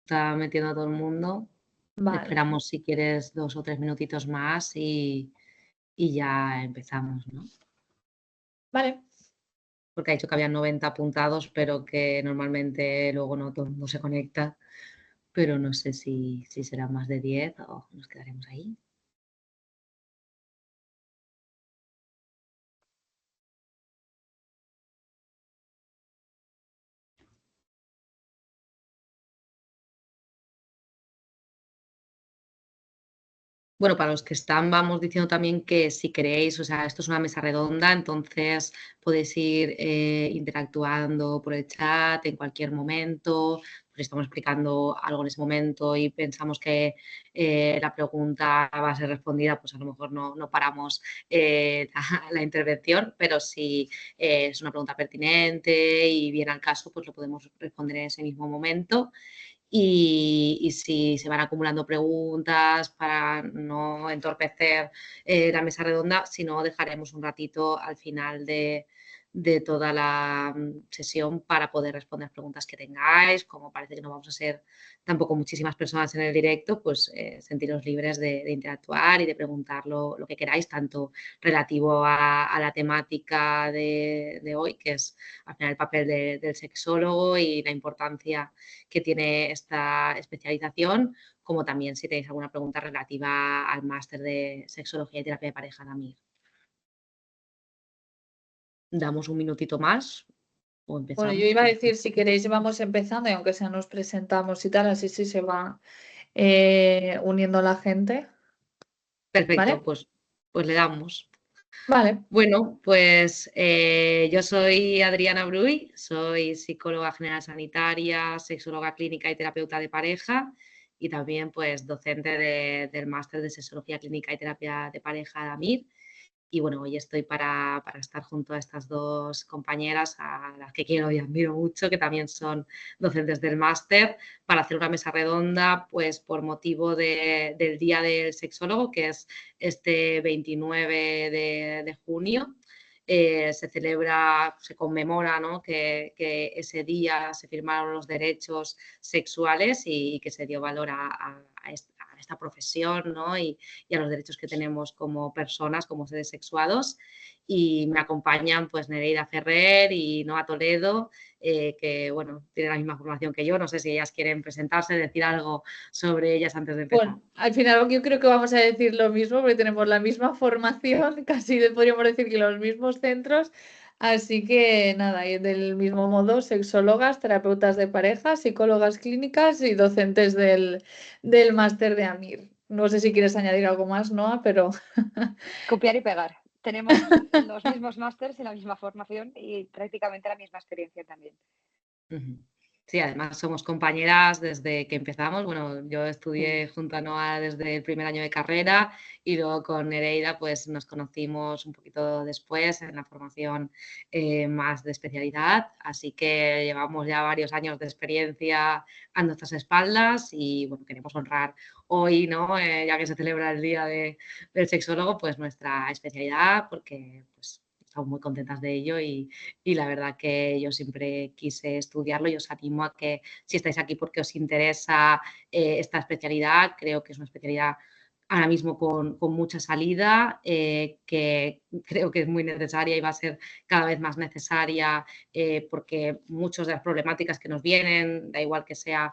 está metiendo todo el mundo. Vale, Esperamos si quieres 2 o 3 minutitos más y ya empezamos, ¿no? vale. Porque ha dicho que habían 90 apuntados, pero que normalmente luego no todo el mundo se conecta, pero no sé si serán más de 10 o nos quedaremos ahí. Bueno, para los que están, vamos diciendo también que si queréis, o sea, esto es una mesa redonda, entonces podéis ir interactuando por el chat en cualquier momento. Pues estamos explicando algo en ese momento y pensamos que la pregunta va a ser respondida, pues a lo mejor no paramos la intervención, pero si es una pregunta pertinente y viene al caso, pues lo podemos responder en ese mismo momento. Y si se van acumulando preguntas para no entorpecer la mesa redonda, si no, dejaremos un ratito al final de toda la sesión para poder responder preguntas que tengáis. Como parece que no vamos a ser tampoco muchísimas personas en el directo, pues sentiros libres de interactuar y de preguntar lo que queráis, tanto relativo a la temática de hoy, que es al final el papel del sexólogo y la importancia que tiene esta especialización, como también si tenéis alguna pregunta relativa al máster de sexología y terapia de pareja de AMIR. Damos un minutito más o Bueno, yo empezamos. iba a decir, si queréis, vamos empezando y aunque sea nos presentamos y tal, así sí se va uniendo la gente, Perfecto, ¿vale? pues le damos. Vale. Bueno, pues yo soy Adriana Bruy, soy psicóloga general sanitaria, sexóloga clínica y terapeuta de pareja y también pues docente del máster de sexología clínica y terapia de pareja de AMIR. Y bueno, hoy estoy para estar junto a estas dos compañeras a las que quiero y admiro mucho, que también son docentes del máster, para hacer una mesa redonda, pues por motivo del Día del Sexólogo, que es este 29 de junio. Se celebra, se conmemora, ¿no? que ese día se firmaron los derechos sexuales y que se dio valor a esta profesión, ¿no? Y a los derechos que tenemos como personas, como seres sexuados. Y me acompañan pues Nereida Ferrer y Noa Toledo, que bueno, tienen la misma formación que yo. No sé si ellas quieren presentarse, decir algo sobre ellas antes de empezar. Bueno, al final yo creo que vamos a decir lo mismo porque tenemos la misma formación, casi podríamos decir que los mismos centros, así que nada, y del mismo modo, sexólogas, terapeutas de pareja, psicólogas clínicas y docentes del máster de AMIR. No sé si quieres añadir algo más, Noa, pero Copiar y pegar. Tenemos los mismos másters y la misma formación y prácticamente la misma experiencia también. Sí, además somos compañeras desde que empezamos. Bueno, yo estudié junto a Noa desde el primer año de carrera y luego con Nereida pues nos conocimos un poquito después en la formación más de especialidad. Así que llevamos ya varios años de experiencia a nuestras espaldas y bueno, queremos honrar hoy, ¿no? Ya que se celebra el Día del Sexólogo, pues nuestra especialidad porque pues estamos muy contentas de ello y la verdad que yo siempre quise estudiarlo y os animo a que si estáis aquí porque os interesa esta especialidad, creo que es una especialidad ahora mismo con mucha salida, que creo que es muy necesaria y va a ser cada vez más necesaria porque muchas de las problemáticas que nos vienen, da igual que sea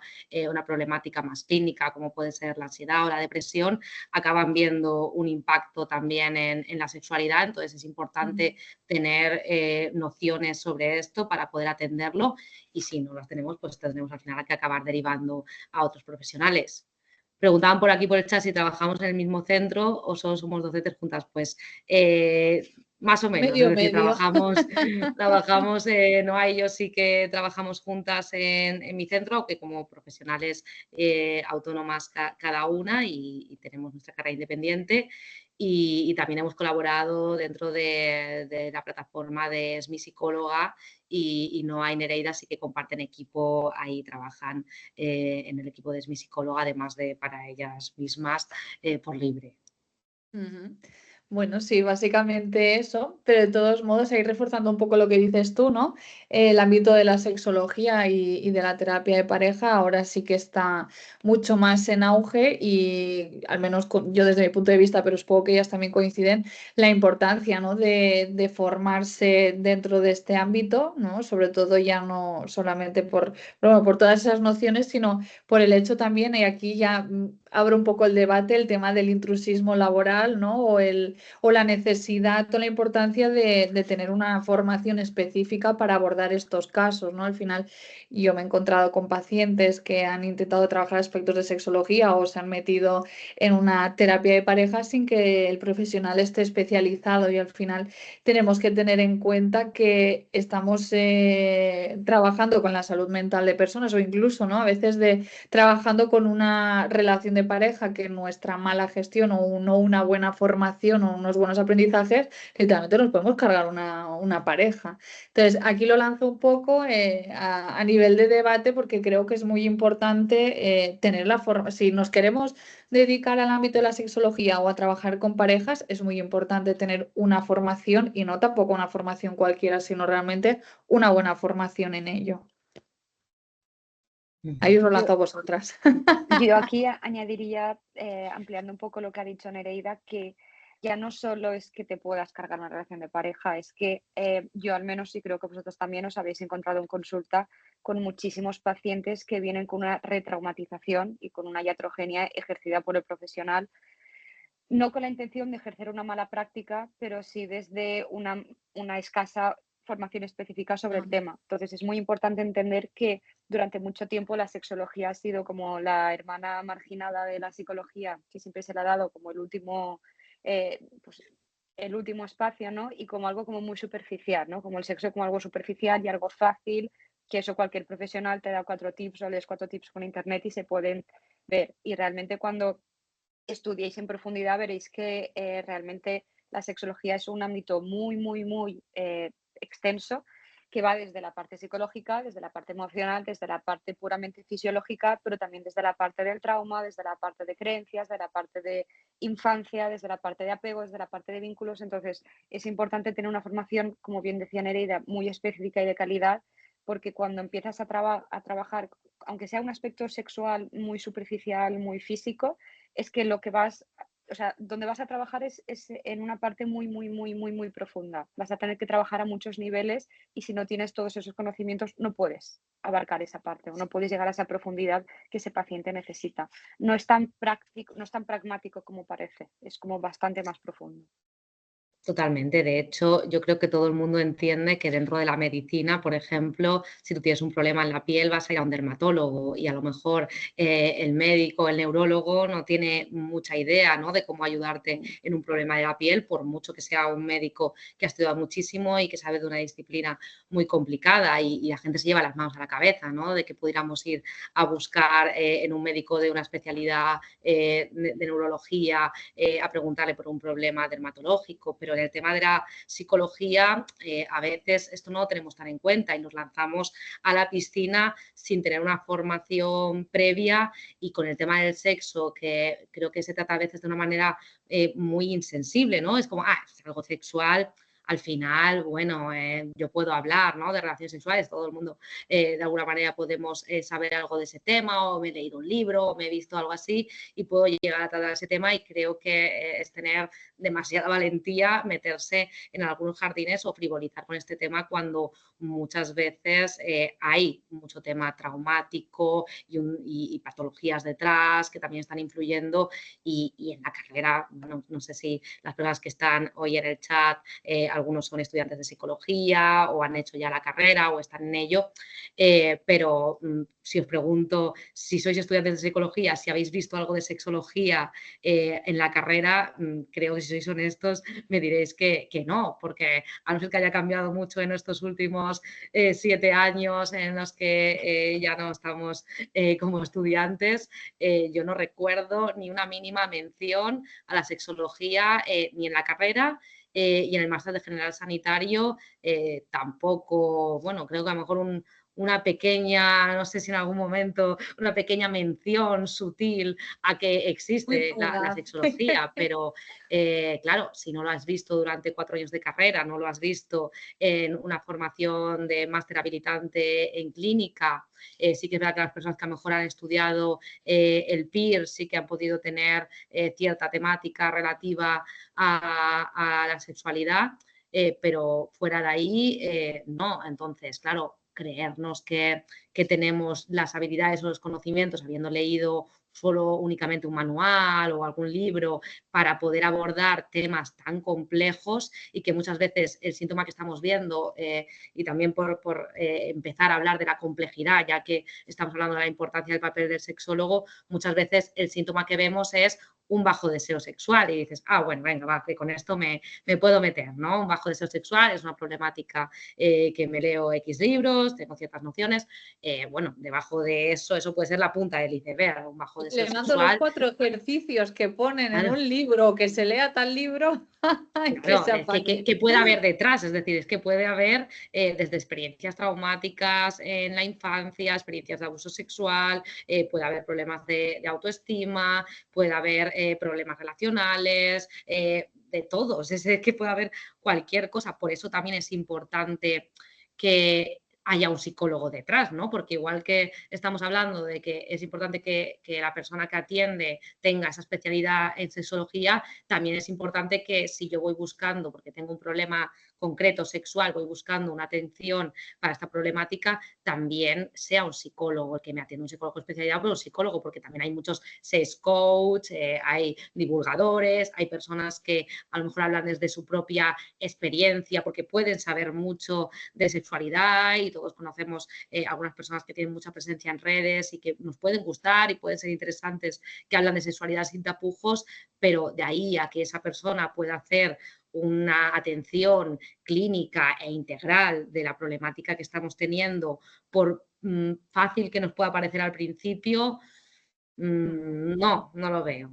una problemática más clínica como puede ser la ansiedad o la depresión, acaban viendo un impacto también en la sexualidad, entonces es importante tener nociones sobre esto para poder atenderlo y si no las tenemos, pues tendremos al final que acabar derivando a otros profesionales. Preguntaban por aquí por el chat si trabajamos en el mismo centro o solo somos docentes juntas. Pues más o menos, es medio, decir, medio. trabajamos Noa y yo sí que trabajamos juntas en mi centro, aunque como profesionales autónomas cada una y tenemos nuestra carrera independiente. Y también hemos colaborado dentro de la plataforma de Es mi psicóloga y Noa y Nereida sí que comparten equipo, ahí trabajan en el equipo de Es mi psicóloga, además de para ellas mismas por libre. Bueno, sí, básicamente eso, pero de todos modos, ahí reforzando un poco lo que dices tú, ¿no? El ámbito de la sexología y de la terapia de pareja ahora sí que está mucho más en auge y al menos yo desde mi punto de vista, pero supongo que ellas también coinciden, la importancia, ¿no? de formarse dentro de este ámbito, ¿no? Sobre todo ya no solamente bueno, por todas esas nociones, sino por el hecho también, y aquí ya abro un poco el debate, el tema del intrusismo laboral, ¿no? O la necesidad o la importancia de tener una formación específica para abordar estos casos, ¿no? Al final yo me he encontrado con pacientes que han intentado trabajar aspectos de sexología o se han metido en una terapia de pareja sin que el profesional esté especializado y al final tenemos que tener en cuenta que estamos trabajando con la salud mental de personas o incluso, ¿no? A veces trabajando con una relación de pareja que nuestra mala gestión o no una buena formación o unos buenos aprendizajes, literalmente nos podemos cargar una pareja. Entonces, aquí lo lanzo un poco a nivel de debate porque creo que es muy importante tener la forma, si nos queremos dedicar al ámbito de la sexología o a trabajar con parejas, es muy importante tener una formación y no tampoco una formación cualquiera, sino realmente una buena formación en ello. Ahí os lo lanzo a vosotras. Yo aquí añadiría, ampliando un poco lo que ha dicho Nereida, que ya no solo es que te puedas cargar una relación de pareja, es que yo al menos sí creo que vosotros también os habéis encontrado en consulta con muchísimos pacientes que vienen con una retraumatización y con una iatrogenia ejercida por el profesional, no con la intención de ejercer una mala práctica, pero sí desde una escasa formación específica sobre el tema. Entonces es muy importante entender que durante mucho tiempo la sexología ha sido como la hermana marginada de la psicología, que siempre se le ha dado como pues, el último espacio, ¿no? Y como algo como muy superficial, ¿no? Como el sexo como algo superficial y algo fácil, que eso cualquier profesional te da 4 tips o lees 4 tips con internet y se pueden ver. Y realmente cuando estudiéis en profundidad veréis que realmente la sexología es un ámbito muy, muy, muy extenso que va desde la parte psicológica, desde la parte emocional, desde la parte puramente fisiológica, pero también desde la parte del trauma, desde la parte de creencias, de la parte de infancia, desde la parte de apego, desde la parte de vínculos. Entonces, es importante tener una formación, como bien decía Nereida, muy específica y de calidad, porque cuando empiezas a trabajar, aunque sea un aspecto sexual muy superficial, muy físico, es que lo que vas, o sea, donde vas a trabajar es en una parte muy, muy, muy, muy, muy profunda. Vas a tener que trabajar a muchos niveles y si no tienes todos esos conocimientos no puedes abarcar esa parte o no puedes llegar a esa profundidad que ese paciente necesita. No es tan práctico, no es tan pragmático como parece, es como bastante más profundo. Totalmente. De hecho, yo creo que todo el mundo entiende que dentro de la medicina, por ejemplo, si tú tienes un problema en la piel, vas a ir a un dermatólogo y a lo mejor el médico, el neurólogo no tiene mucha idea, ¿no? de cómo ayudarte en un problema de la piel, por mucho que sea un médico que ha estudiado muchísimo y que sabe de una disciplina muy complicada y la gente se lleva las manos a la cabeza, ¿no? De que pudiéramos ir a buscar en un médico de una especialidad de neurología a preguntarle por un problema dermatológico, pero en el tema de la psicología a veces esto no lo tenemos tan en cuenta y nos lanzamos a la piscina sin tener una formación previa y con el tema del sexo, que creo que se trata a veces de una manera muy insensible, ¿no? Es como, es algo sexual, al final, bueno, yo puedo hablar, ¿no? de relaciones sexuales, todo el mundo de alguna manera podemos saber algo de ese tema o me he leído un libro o me he visto algo así y puedo llegar a tratar ese tema y creo que es tener demasiada valentía meterse en algunos jardines o frivolizar con este tema cuando muchas veces hay mucho tema traumático y patologías detrás que también están influyendo y en la carrera, bueno, no sé si las personas que están hoy en el chat, algunos son estudiantes de psicología o han hecho ya la carrera o están en ello, pero si os pregunto si sois estudiantes de psicología, si habéis visto algo de sexología en la carrera, creo que si sois honestos me diréis que no, porque a no ser que haya cambiado mucho en estos últimos 7 años en los que ya no estamos como estudiantes, yo no recuerdo ni una mínima mención a la sexología ni en la carrera y en el máster de general sanitario tampoco, bueno, creo que a lo mejor una pequeña, no sé si en algún momento, una pequeña mención sutil a que existe la sexología, pero claro, si no lo has visto durante 4 años de carrera, no lo has visto en una formación de máster habilitante en clínica, sí que es verdad que las personas que a lo mejor han estudiado el PIR sí que han podido tener cierta temática relativa a la sexualidad, pero fuera de ahí no. Entonces, claro, creernos que tenemos las habilidades o los conocimientos habiendo leído solo únicamente un manual o algún libro para poder abordar temas tan complejos y que muchas veces el síntoma que estamos viendo y también por empezar a hablar de la complejidad, ya que estamos hablando de la importancia del papel del sexólogo, muchas veces el síntoma que vemos es un bajo deseo sexual y dices, bueno, venga, va, que con esto me puedo meter, ¿no? Un bajo deseo sexual es una problemática que me leo X libros, tengo ciertas nociones, bueno, debajo de eso puede ser la punta del iceberg, un bajo deseo Le mando los sexual. 4 ejercicios que ponen en Claro. un libro, que se lea tal libro, Claro, que puede haber detrás, es decir, es que puede haber desde experiencias traumáticas en la infancia, experiencias de abuso sexual, puede haber problemas de autoestima, puede haber problemas relacionales, de todos, es que puede haber cualquier cosa. Por eso también es importante que haya un psicólogo detrás, ¿no? Porque igual que estamos hablando de que es importante que la persona que atiende tenga esa especialidad en sexología, también es importante que si yo voy buscando, porque tengo un problema concreto sexual, voy buscando una atención para esta problemática, también sea un psicólogo el que me atienda, un psicólogo especializado, pero un psicólogo, porque también hay muchos sex coach, hay divulgadores, hay personas que a lo mejor hablan desde su propia experiencia, porque pueden saber mucho de sexualidad y todos conocemos algunas personas que tienen mucha presencia en redes y que nos pueden gustar y pueden ser interesantes, que hablan de sexualidad sin tapujos, pero de ahí a que esa persona pueda hacer una atención clínica e integral de la problemática que estamos teniendo, por fácil que nos pueda parecer al principio, no lo veo.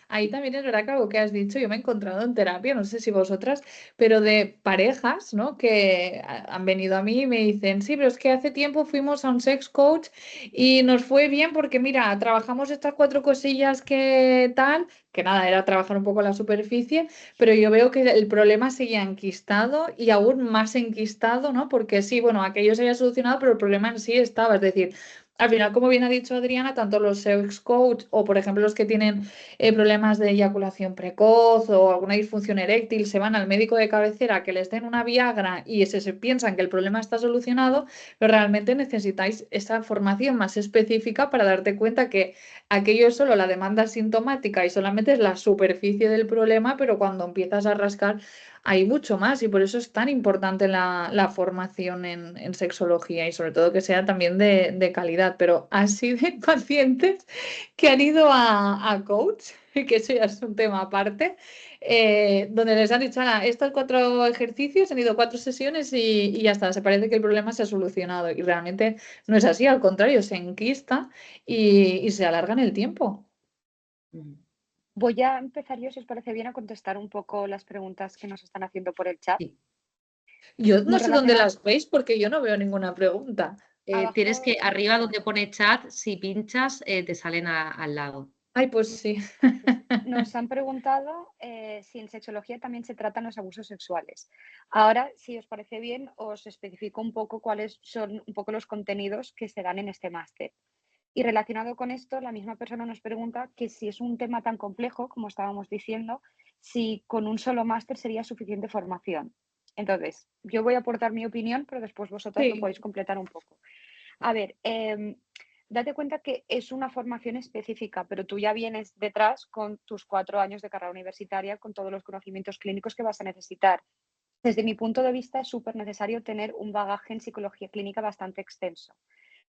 Ahí también es verdad que algo que has dicho, yo me he encontrado en terapia, no sé si vosotras, pero de parejas, ¿no? Que han venido a mí y me dicen, sí, pero es que hace tiempo fuimos a un sex coach y nos fue bien porque, mira, trabajamos estas 4 cosillas que tal, que nada, era trabajar un poco la superficie, pero yo veo que el problema seguía enquistado y aún más enquistado, ¿no? Porque sí, bueno, aquello se había solucionado, pero el problema en sí estaba, es decir, al final, como bien ha dicho Adriana, tanto los sex coach o, por ejemplo, los que tienen problemas de eyaculación precoz o alguna disfunción eréctil, se van al médico de cabecera que les den una Viagra y se piensan que el problema está solucionado, pero realmente necesitáis esa formación más específica para darte cuenta que aquello es solo la demanda sintomática y solamente es la superficie del problema, pero cuando empiezas a rascar hay mucho más y por eso es tan importante la formación en sexología y sobre todo que sea también de calidad, pero así de pacientes que han ido a coach, que eso ya es un tema aparte, donde les han dicho, estos 4 ejercicios, han ido 4 sesiones y ya está, se parece que el problema se ha solucionado y realmente no es así, al contrario, se enquista y se alarga en el tiempo. Voy a empezar yo, si os parece bien, a contestar un poco las preguntas que nos están haciendo por el chat. Sí. Yo no Muy sé dónde relacionadas. las veis porque yo no veo ninguna pregunta. Tienes que, Abajo, arriba donde pone chat, si pinchas, te salen al lado. Ay, pues sí. nos han preguntado si en sexología también se tratan los abusos sexuales. Ahora, si os parece bien, os especifico un poco cuáles son un poco los contenidos que se dan en este máster. Y relacionado con esto, la misma persona nos pregunta que si es un tema tan complejo, como estábamos diciendo, si con un solo máster sería suficiente formación. Entonces, yo voy a aportar mi opinión, pero después vosotras lo Sí. podéis completar un poco. A ver, date cuenta que es una formación específica, pero tú ya vienes detrás con tus 4 años de carrera universitaria, con todos los conocimientos clínicos que vas a necesitar. Desde mi punto de vista, es súper necesario tener un bagaje en psicología clínica bastante extenso.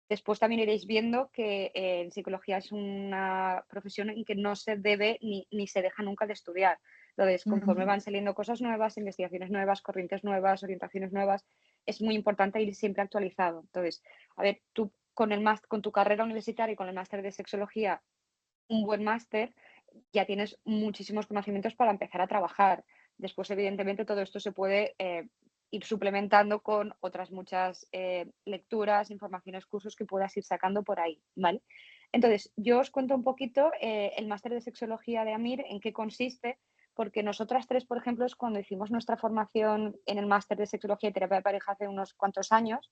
Después también iréis viendo que en psicología es una profesión en que no se debe ni se deja nunca de estudiar. Entonces, conforme van saliendo cosas nuevas, investigaciones nuevas, corrientes nuevas, orientaciones nuevas, es muy importante ir siempre actualizado. Entonces, a ver, tú con tu carrera universitaria y con el máster de sexología, un buen máster, ya tienes muchísimos conocimientos para empezar a trabajar. Después, evidentemente, todo esto se puede ir suplementando con otras muchas lecturas, informaciones, cursos que puedas ir sacando por ahí, ¿vale? Entonces, yo os cuento un poquito el máster de sexología de AMIR, en qué consiste, porque nosotras tres, por ejemplo, es cuando hicimos nuestra formación en el máster de sexología y terapia de pareja hace unos cuantos años,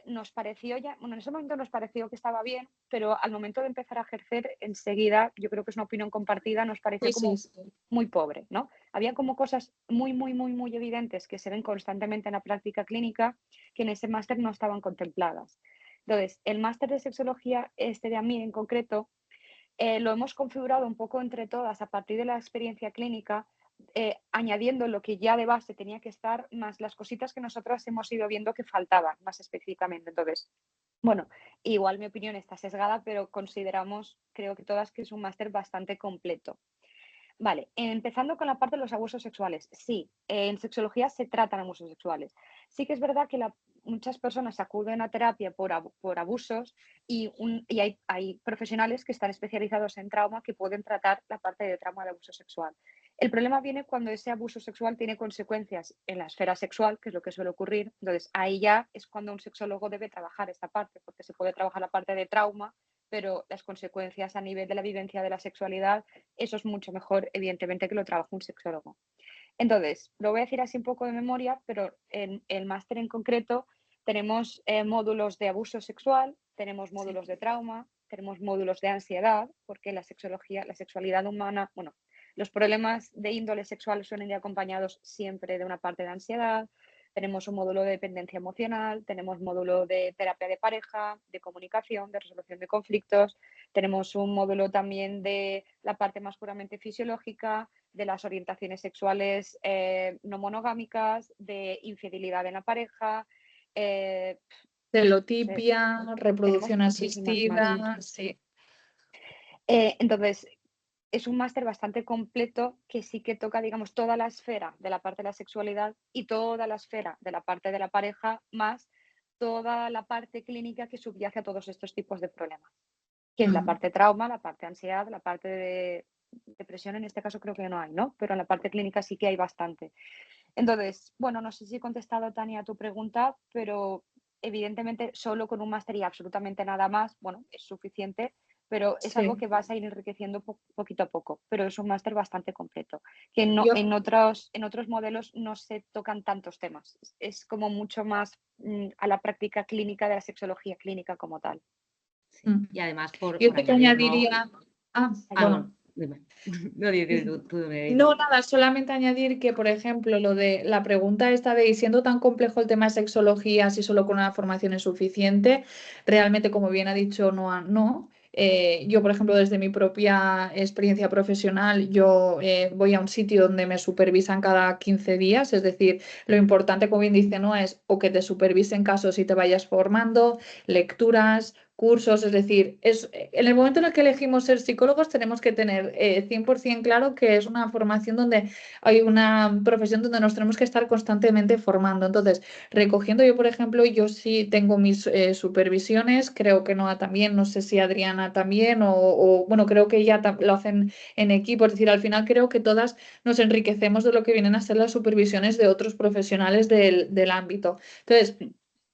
nos pareció ya, bueno, en ese momento nos pareció que estaba bien, pero al momento de empezar a ejercer, enseguida, yo creo que es una opinión compartida, nos pareció Sí, como sí, sí. muy pobre, ¿no? Había como cosas muy evidentes que se ven constantemente en la práctica clínica que en ese máster no estaban contempladas. Entonces, el máster de sexología, este de AMIR en concreto, lo hemos configurado un poco entre todas a partir de la experiencia clínica, añadiendo lo que ya de base tenía que estar, más las cositas que nosotras hemos ido viendo que faltaban más específicamente. Entonces, bueno, igual mi opinión está sesgada, pero consideramos, creo que todas, que es un máster bastante completo. Vale, empezando con la parte de los abusos sexuales. Sí, en sexología se tratan abusos sexuales. Sí que es verdad que muchas personas acuden a terapia por abusos y hay profesionales que están especializados en trauma que pueden tratar la parte de trauma de abuso sexual. El problema viene cuando ese abuso sexual tiene consecuencias en la esfera sexual, que es lo que suele ocurrir. Entonces, ahí ya es cuando un sexólogo debe trabajar esta parte, porque se puede trabajar la parte de trauma, pero las consecuencias a nivel de la vivencia de la sexualidad, eso es mucho mejor, evidentemente, que lo trabaja un sexólogo. Entonces, lo voy a decir así un poco de memoria, pero en el máster en concreto tenemos módulos de abuso sexual, tenemos módulos de trauma, tenemos módulos de ansiedad, porque la sexualidad humana, bueno, los problemas de índole sexual suelen ir acompañados siempre de una parte de ansiedad. Tenemos un módulo de dependencia emocional, tenemos módulo de terapia de pareja, de comunicación, de resolución de conflictos, tenemos un módulo también de la parte más puramente fisiológica, de las orientaciones sexuales no monogámicas, de infidelidad en la pareja. Celotipia, Tenemos reproducción muchísimas más. asistida, sí. Entonces, es un máster bastante completo que sí que toca, digamos, toda la esfera de la parte de la sexualidad y toda la esfera de la parte de la pareja, más toda la parte clínica que subyace a todos estos tipos de problemas, que es la parte trauma, la parte ansiedad, la parte de depresión, en este caso creo que no hay, ¿no? Pero en la parte clínica sí que hay bastante. Entonces, bueno, no sé si he contestado, Tania, a tu pregunta, pero evidentemente solo con un máster y absolutamente nada más, bueno, es suficiente, pero es algo Sí. que vas a ir enriqueciendo poquito a poco, pero es un máster bastante completo, que no, Yo, en otros modelos no se tocan tantos temas, es como mucho más a la práctica clínica de la sexología clínica como tal. Sí. Y además, yo por sí que añadir, ¿no? añadiría. Bueno, dime. No, tú, No, nada, solamente añadir que, por ejemplo, lo de la pregunta esta de, y siendo tan complejo el tema de sexología, si solo con una formación es suficiente, realmente, como bien ha dicho Noa, no. Yo, por ejemplo, desde mi propia experiencia profesional, yo voy a un sitio donde me supervisan cada 15 días, es decir, lo importante, como bien dice Noa, es o que te supervisen casos y te vayas formando, lecturas, cursos, es decir, en el momento en el que elegimos ser psicólogos tenemos que tener 100% claro que es una formación donde hay una profesión donde nos tenemos que estar constantemente formando. Entonces, recogiendo yo, por ejemplo, yo sí tengo mis supervisiones, creo que Noa también, no sé si Adriana también, bueno, creo que ya lo hacen en equipo, es decir, al final creo que todas nos enriquecemos de lo que vienen a ser las supervisiones de otros profesionales del ámbito. Entonces,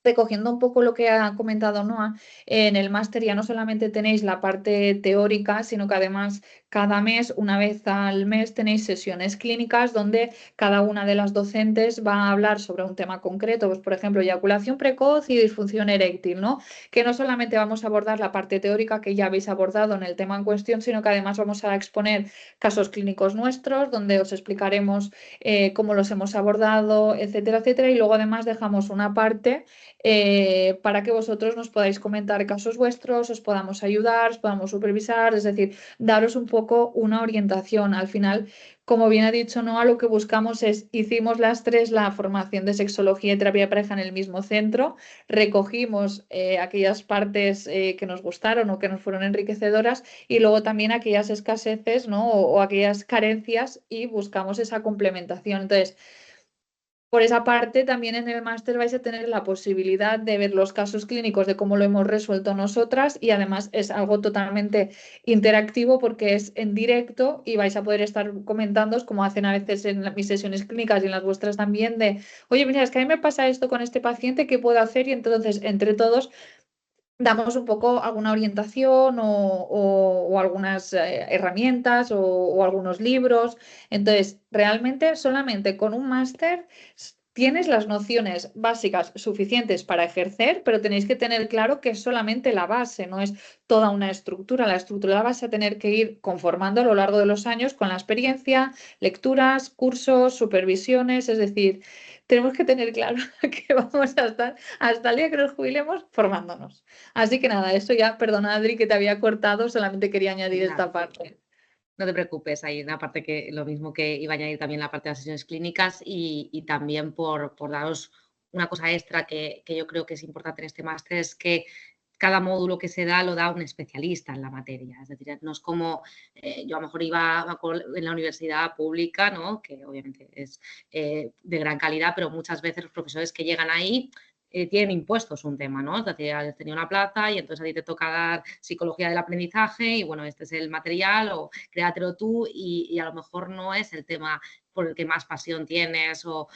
recogiendo un poco lo que ha comentado Noa, en el máster ya no solamente tenéis la parte teórica, sino que además cada mes, una vez al mes, tenéis sesiones clínicas donde cada una de las docentes va a hablar sobre un tema concreto, pues por ejemplo, eyaculación precoz y disfunción eréctil, ¿no? Que no solamente vamos a abordar la parte teórica que ya habéis abordado en el tema en cuestión, sino que además vamos a exponer casos clínicos nuestros, donde os explicaremos cómo los hemos abordado, etcétera, etcétera, y luego además dejamos una parte para que vosotros nos podáis comentar casos vuestros, os podamos ayudar, os podamos supervisar, es decir, daros un poco una orientación. Al final, como bien ha dicho Noa, lo que buscamos es, hicimos las tres la formación de sexología y terapia de pareja en el mismo centro, recogimos aquellas partes que nos gustaron o que nos fueron enriquecedoras y luego también aquellas escaseces, ¿no? o aquellas carencias y buscamos esa complementación. Entonces, por esa parte, también en el máster vais a tener la posibilidad de ver los casos clínicos de cómo lo hemos resuelto nosotras y además es algo totalmente interactivo porque es en directo y vais a poder estar comentando, como hacen a veces en mis sesiones clínicas y en las vuestras también, de, oye, mira, es que a mí me pasa esto con este paciente, ¿qué puedo hacer? Y entonces, entre todos, damos un poco alguna orientación o algunas herramientas o algunos libros. Entonces, realmente solamente con un máster tienes las nociones básicas suficientes para ejercer, pero tenéis que tener claro que es solamente la base, no es toda una estructura. La estructura la vas a tener que ir conformando a lo largo de los años con la experiencia, lecturas, cursos, supervisiones, es decir, tenemos que tener claro que vamos a estar hasta el día que nos jubilemos formándonos. Así que nada, eso ya, perdona Adri que te había cortado, solamente quería añadir Nada, esta parte. no te preocupes, hay una parte que lo mismo que iba a añadir también la parte de las sesiones clínicas y también por daros una cosa extra que yo creo que es importante en este máster es que cada módulo que se da lo da un especialista en la materia. Es decir, no es como yo a lo mejor iba en la universidad pública, ¿no? Que obviamente es de gran calidad, pero muchas veces los profesores que llegan ahí tienen impuestos un tema, ¿no? Es decir, has tenido una plaza y entonces a ti te toca dar psicología del aprendizaje y bueno, este es el material o créatelo tú y a lo mejor no es el tema por el que más pasión tienes o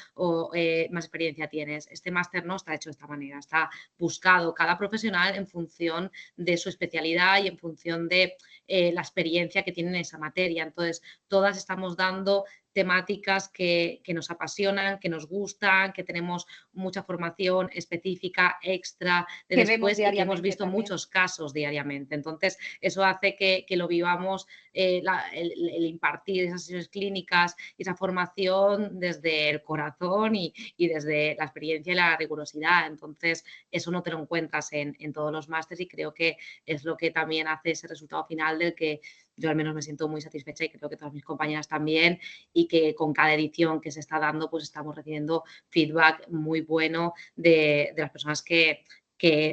más experiencia tienes. Este máster no está hecho de esta manera, está buscado cada profesional en función de su especialidad y en función de la experiencia que tiene en esa materia. Entonces, todas estamos dando temáticas que nos apasionan, que nos gustan, que tenemos mucha formación específica, extra de Que vemos después y que hemos diariamente visto también. muchos casos diariamente. Entonces, eso hace que lo vivamos, el impartir esas sesiones clínicas y esa formación desde el corazón y desde la experiencia y la rigurosidad. Entonces, eso no te lo encuentras en todos los másteres y creo que es lo que también hace ese resultado final del que yo al menos me siento muy satisfecha y creo que todas mis compañeras también y que con cada edición que se está dando pues estamos recibiendo feedback muy bueno de las personas que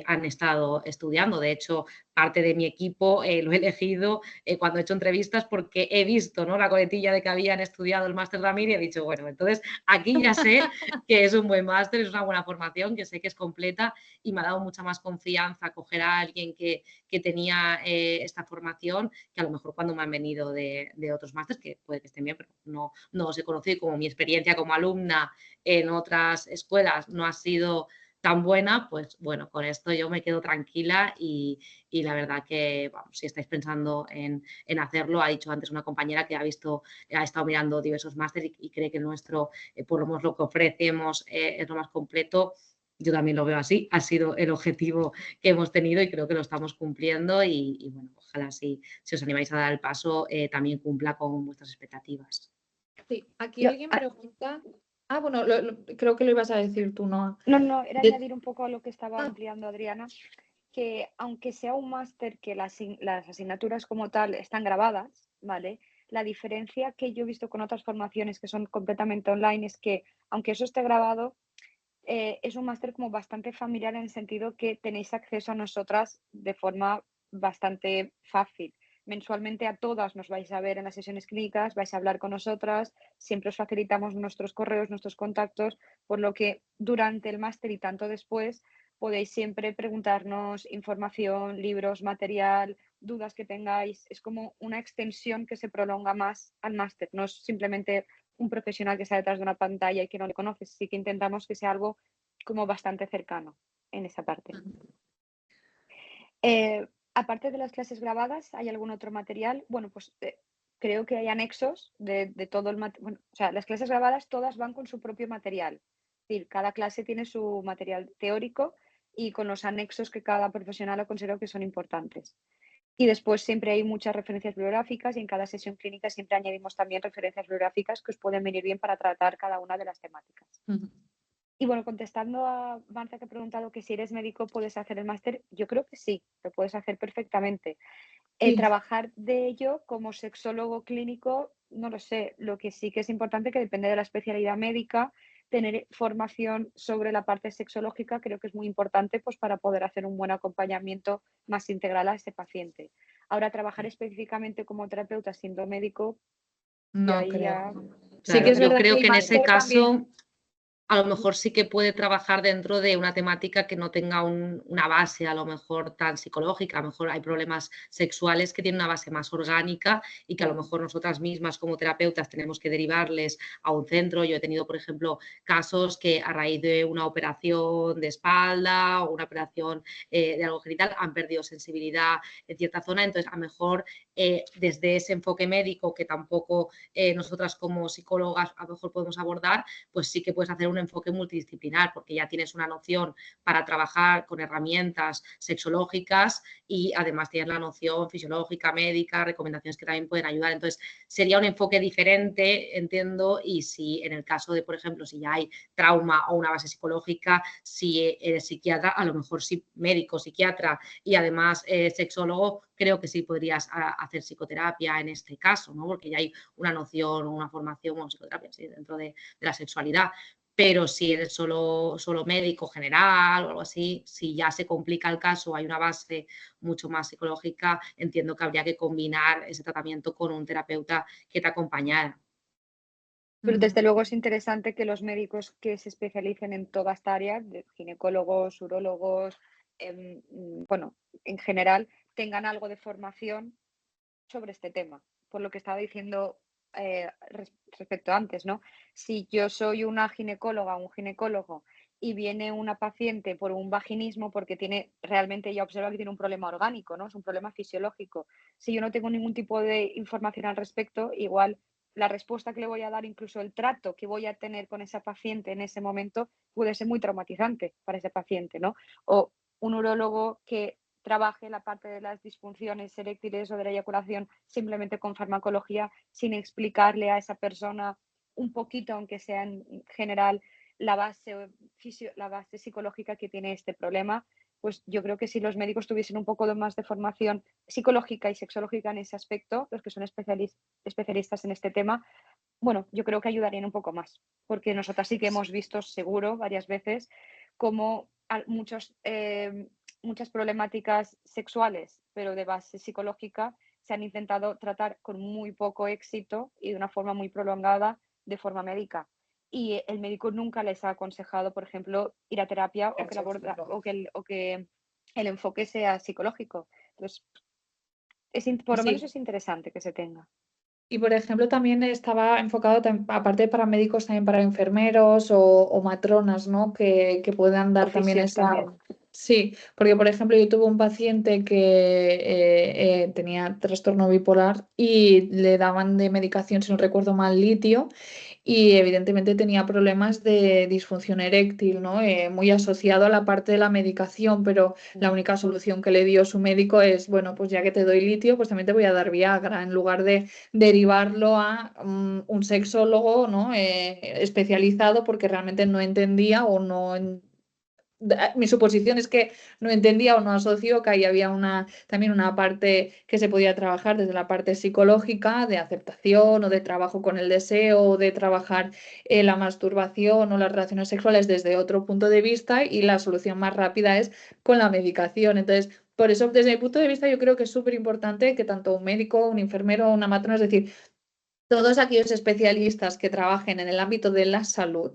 han estado estudiando. De hecho, parte de mi equipo lo he elegido cuando he hecho entrevistas porque he visto, ¿no?, la coletilla de que habían estudiado el máster Ramir y he dicho, bueno, entonces aquí ya sé que es un buen máster, es una buena formación, que sé que es completa y me ha dado mucha más confianza coger a alguien que tenía esta formación que a lo mejor cuando me han venido de otros másteres, que puede que estén bien, pero no os he conocido, como mi experiencia como alumna en otras escuelas no ha sido tan buena, pues bueno, con esto yo me quedo tranquila y la verdad que, vamos, si estáis pensando en hacerlo, ha dicho antes una compañera que ha estado mirando diversos másteres y cree que el nuestro, por lo menos lo que ofrecemos, es lo más completo. Yo también lo veo así, ha sido el objetivo que hemos tenido y creo que lo estamos cumpliendo y bueno, ojalá si os animáis a dar el paso también cumpla con vuestras expectativas. Sí, aquí alguien pregunta. Bueno, creo que lo ibas a decir tú, Noa. No, era añadir un poco a lo que estaba ampliando Adriana, que aunque sea un máster que las asignaturas como tal están grabadas, ¿vale? La diferencia que yo he visto con otras formaciones que son completamente online es que, aunque eso esté grabado, es un máster como bastante familiar en el sentido que tenéis acceso a nosotras de forma bastante fácil. Mensualmente a todas nos vais a ver en las sesiones clínicas, vais a hablar con nosotras, siempre os facilitamos nuestros correos, nuestros contactos, por lo que durante el máster y tanto después podéis siempre preguntarnos información, libros, material, dudas que tengáis. Es como una extensión que se prolonga más al máster, no es simplemente un profesional que está detrás de una pantalla y que no le conoces. Sí que intentamos que sea algo como bastante cercano en esa parte. Aparte de las clases grabadas, ¿hay algún otro material? Bueno, pues creo que hay anexos de todo el material. Bueno, o sea, las clases grabadas todas van con su propio material. Es decir, cada clase tiene su material teórico y con los anexos que cada profesional considera que son importantes. Y después siempre hay muchas referencias bibliográficas y en cada sesión clínica siempre añadimos también referencias bibliográficas que os pueden venir bien para tratar cada una de las temáticas. Y bueno, contestando a Marta que ha preguntado que si eres médico puedes hacer el máster, yo creo que sí, lo puedes hacer perfectamente. Sí. Trabajar de ello como sexólogo clínico, no lo sé, lo que sí que es importante que depende de la especialidad médica, tener formación sobre la parte sexológica creo que es muy importante pues, para poder hacer un buen acompañamiento más integral a ese paciente. Ahora, trabajar específicamente como terapeuta siendo médico, No ahí creo. ya... Sí que es Yo verdad creo que que en ese caso... a lo mejor sí que puede trabajar dentro de una temática que no tenga una base a lo mejor tan psicológica. A lo mejor hay problemas sexuales que tienen una base más orgánica y que a lo mejor nosotras mismas como terapeutas tenemos que derivarles a un centro. Yo he tenido, por ejemplo, casos que a raíz de una operación de espalda o una operación de algo genital han perdido sensibilidad en cierta zona. Entonces, a lo mejor desde ese enfoque médico que tampoco nosotras como psicólogas a lo mejor podemos abordar, pues sí que puedes hacer un enfoque multidisciplinar porque ya tienes una noción para trabajar con herramientas sexológicas y además tienes la noción fisiológica, médica, recomendaciones que también pueden ayudar. Entonces, sería un enfoque diferente, entiendo, y si en el caso de, por ejemplo, si ya hay trauma o una base psicológica, si eres psiquiatra, a lo mejor sí médico, psiquiatra y además sexólogo, creo que sí podrías hacer psicoterapia en este caso, ¿no? Porque ya hay una noción o una formación con psicoterapia sí, dentro de la sexualidad. Pero si eres solo médico general o algo así, si ya se complica el caso, hay una base mucho más psicológica, entiendo que habría que combinar ese tratamiento con un terapeuta que te acompañara. Pero desde luego es interesante que los médicos que se especialicen en toda esta área, de ginecólogos, urólogos, bueno, en general, tengan algo de formación sobre este tema, por lo que estaba diciendo respecto antes, ¿no? Si yo soy una ginecóloga o un ginecólogo y viene una paciente por un vaginismo porque tiene, realmente ella observa que tiene un problema orgánico, ¿no? Es un problema fisiológico. Si yo no tengo ningún tipo de información al respecto, igual la respuesta que le voy a dar, incluso el trato que voy a tener con esa paciente en ese momento, puede ser muy traumatizante para ese paciente, ¿no? O un urólogo que trabaje la parte de las disfunciones eréctiles o de la eyaculación simplemente con farmacología, sin explicarle a esa persona un poquito, aunque sea en general, la base psicológica que tiene este problema, pues yo creo que si los médicos tuviesen un poco más de formación psicológica y sexológica en ese aspecto, los que son especialistas en este tema, bueno, yo creo que ayudarían un poco más, porque nosotras sí que hemos visto seguro varias veces cómo muchas problemáticas sexuales, pero de base psicológica, se han intentado tratar con muy poco éxito y de una forma muy prolongada de forma médica. Y el médico nunca les ha aconsejado, por ejemplo, ir a terapia o que el enfoque sea psicológico. Entonces, por lo menos Sí. es interesante que se tenga. Y, por ejemplo, también estaba enfocado, aparte de paramédicos, también para enfermeros o matronas, ¿no? Que puedan dar también Fisios esa... también. Sí, porque, por ejemplo, yo tuve un paciente que tenía trastorno bipolar y le daban de medicación, si no recuerdo mal, litio, y evidentemente tenía problemas de disfunción eréctil, ¿no? Muy asociado a la parte de la medicación, pero la única solución que le dio su médico es, bueno, pues ya que te doy litio, pues también te voy a dar Viagra, en lugar de derivarlo a un sexólogo, ¿no? Especializado, porque realmente no entendía o no... Mi suposición es que no entendía o no asoció que ahí había también una parte que se podía trabajar desde la parte psicológica, de aceptación o de trabajo con el deseo, o de trabajar la masturbación o las relaciones sexuales desde otro punto de vista, y la solución más rápida es con la medicación. Entonces, por eso, desde mi punto de vista, yo creo que es súper importante que tanto un médico, un enfermero, una matrona, es decir, todos aquellos especialistas que trabajen en el ámbito de la salud,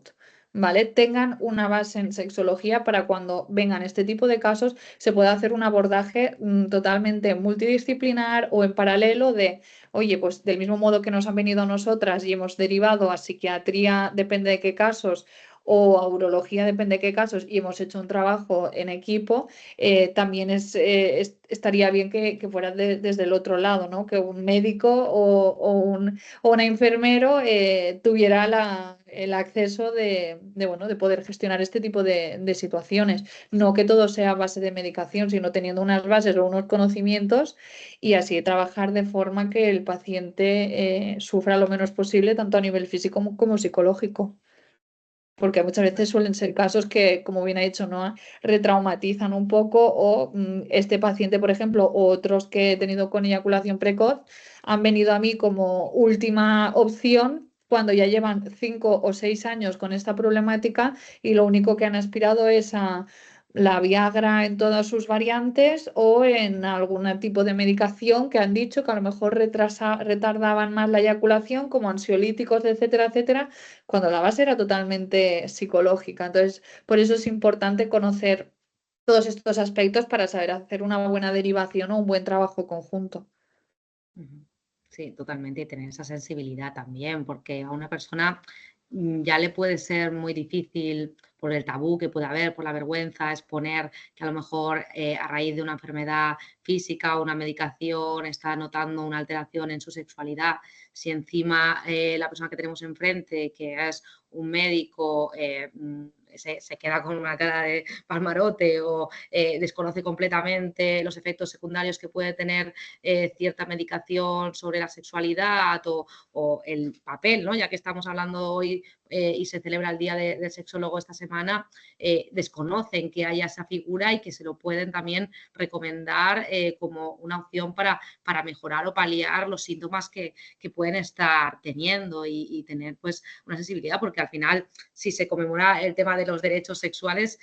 ¿vale? Tengan una base en sexología para cuando vengan este tipo de casos se pueda hacer un abordaje totalmente multidisciplinar o en paralelo de, oye, pues del mismo modo que nos han venido a nosotras y hemos derivado a psiquiatría, depende de qué casos, o a urología, depende de qué casos, y hemos hecho un trabajo en equipo, también estaría bien que fuera desde el otro lado, ¿no? Que un médico o un enfermero tuviera el acceso bueno, de poder gestionar este tipo de situaciones. No que todo sea a base de medicación, sino teniendo unas bases o unos conocimientos, y así trabajar de forma que el paciente sufra lo menos posible, tanto a nivel físico como psicológico. Porque muchas veces suelen ser casos que, como bien ha dicho Noa, retraumatizan un poco, o este paciente, por ejemplo, o otros que he tenido con eyaculación precoz, han venido a mí como última opción cuando ya llevan 5 o 6 años con esta problemática, y lo único que han aspirado es a la Viagra en todas sus variantes o en algún tipo de medicación que han dicho que a lo mejor retardaban más la eyaculación, como ansiolíticos, etcétera, etcétera, cuando la base era totalmente psicológica. Entonces, por eso es importante conocer todos estos aspectos para saber hacer una buena derivación o un buen trabajo conjunto. Sí, totalmente, y tener esa sensibilidad también, porque a una persona ya le puede ser muy difícil por el tabú que puede haber, por la vergüenza, exponer que a lo mejor a raíz de una enfermedad física o una medicación está notando una alteración en su sexualidad. Si encima la persona que tenemos enfrente, que es un médico, se queda con una cara de palmarote o desconoce completamente los efectos secundarios que puede tener cierta medicación sobre la sexualidad o el papel, ¿no? Ya que estamos hablando hoy y se celebra el Día del Sexólogo esta semana, desconocen que haya esa figura y que se lo pueden también recomendar como una opción para mejorar o paliar los síntomas que pueden estar teniendo y tener pues una sensibilidad, porque al final si se conmemora el tema de los derechos sexuales,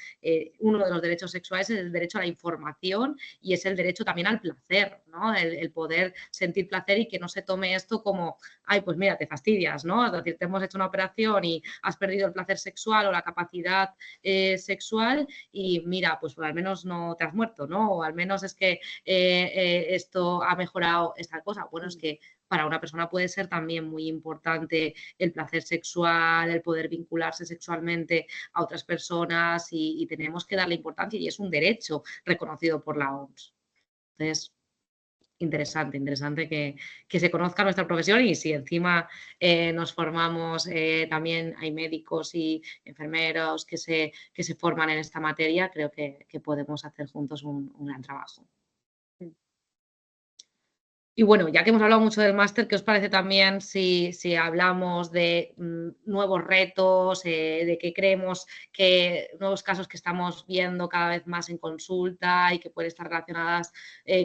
uno de los derechos sexuales es el derecho a la información y es el derecho también al placer, ¿no? El poder sentir placer y que no se tome esto como, ay, pues mira, te fastidias, ¿no? Es decir, te hemos hecho una operación y has perdido el placer sexual o la capacidad sexual y mira, pues al menos no te has muerto, ¿no? O al menos es que esto ha mejorado esta cosa. Bueno, es que para una persona puede ser también muy importante el placer sexual, el poder vincularse sexualmente a otras personas y tenemos que darle importancia y es un derecho reconocido por la OMS. Entonces, interesante que se conozca nuestra profesión y si encima nos formamos, también hay médicos y enfermeros que se forman en esta materia, creo que podemos hacer juntos un gran trabajo. Y bueno, ya que hemos hablado mucho del máster, ¿qué os parece también si hablamos de nuevos retos, de qué creemos que nuevos casos que estamos viendo cada vez más en consulta y que pueden estar relacionadas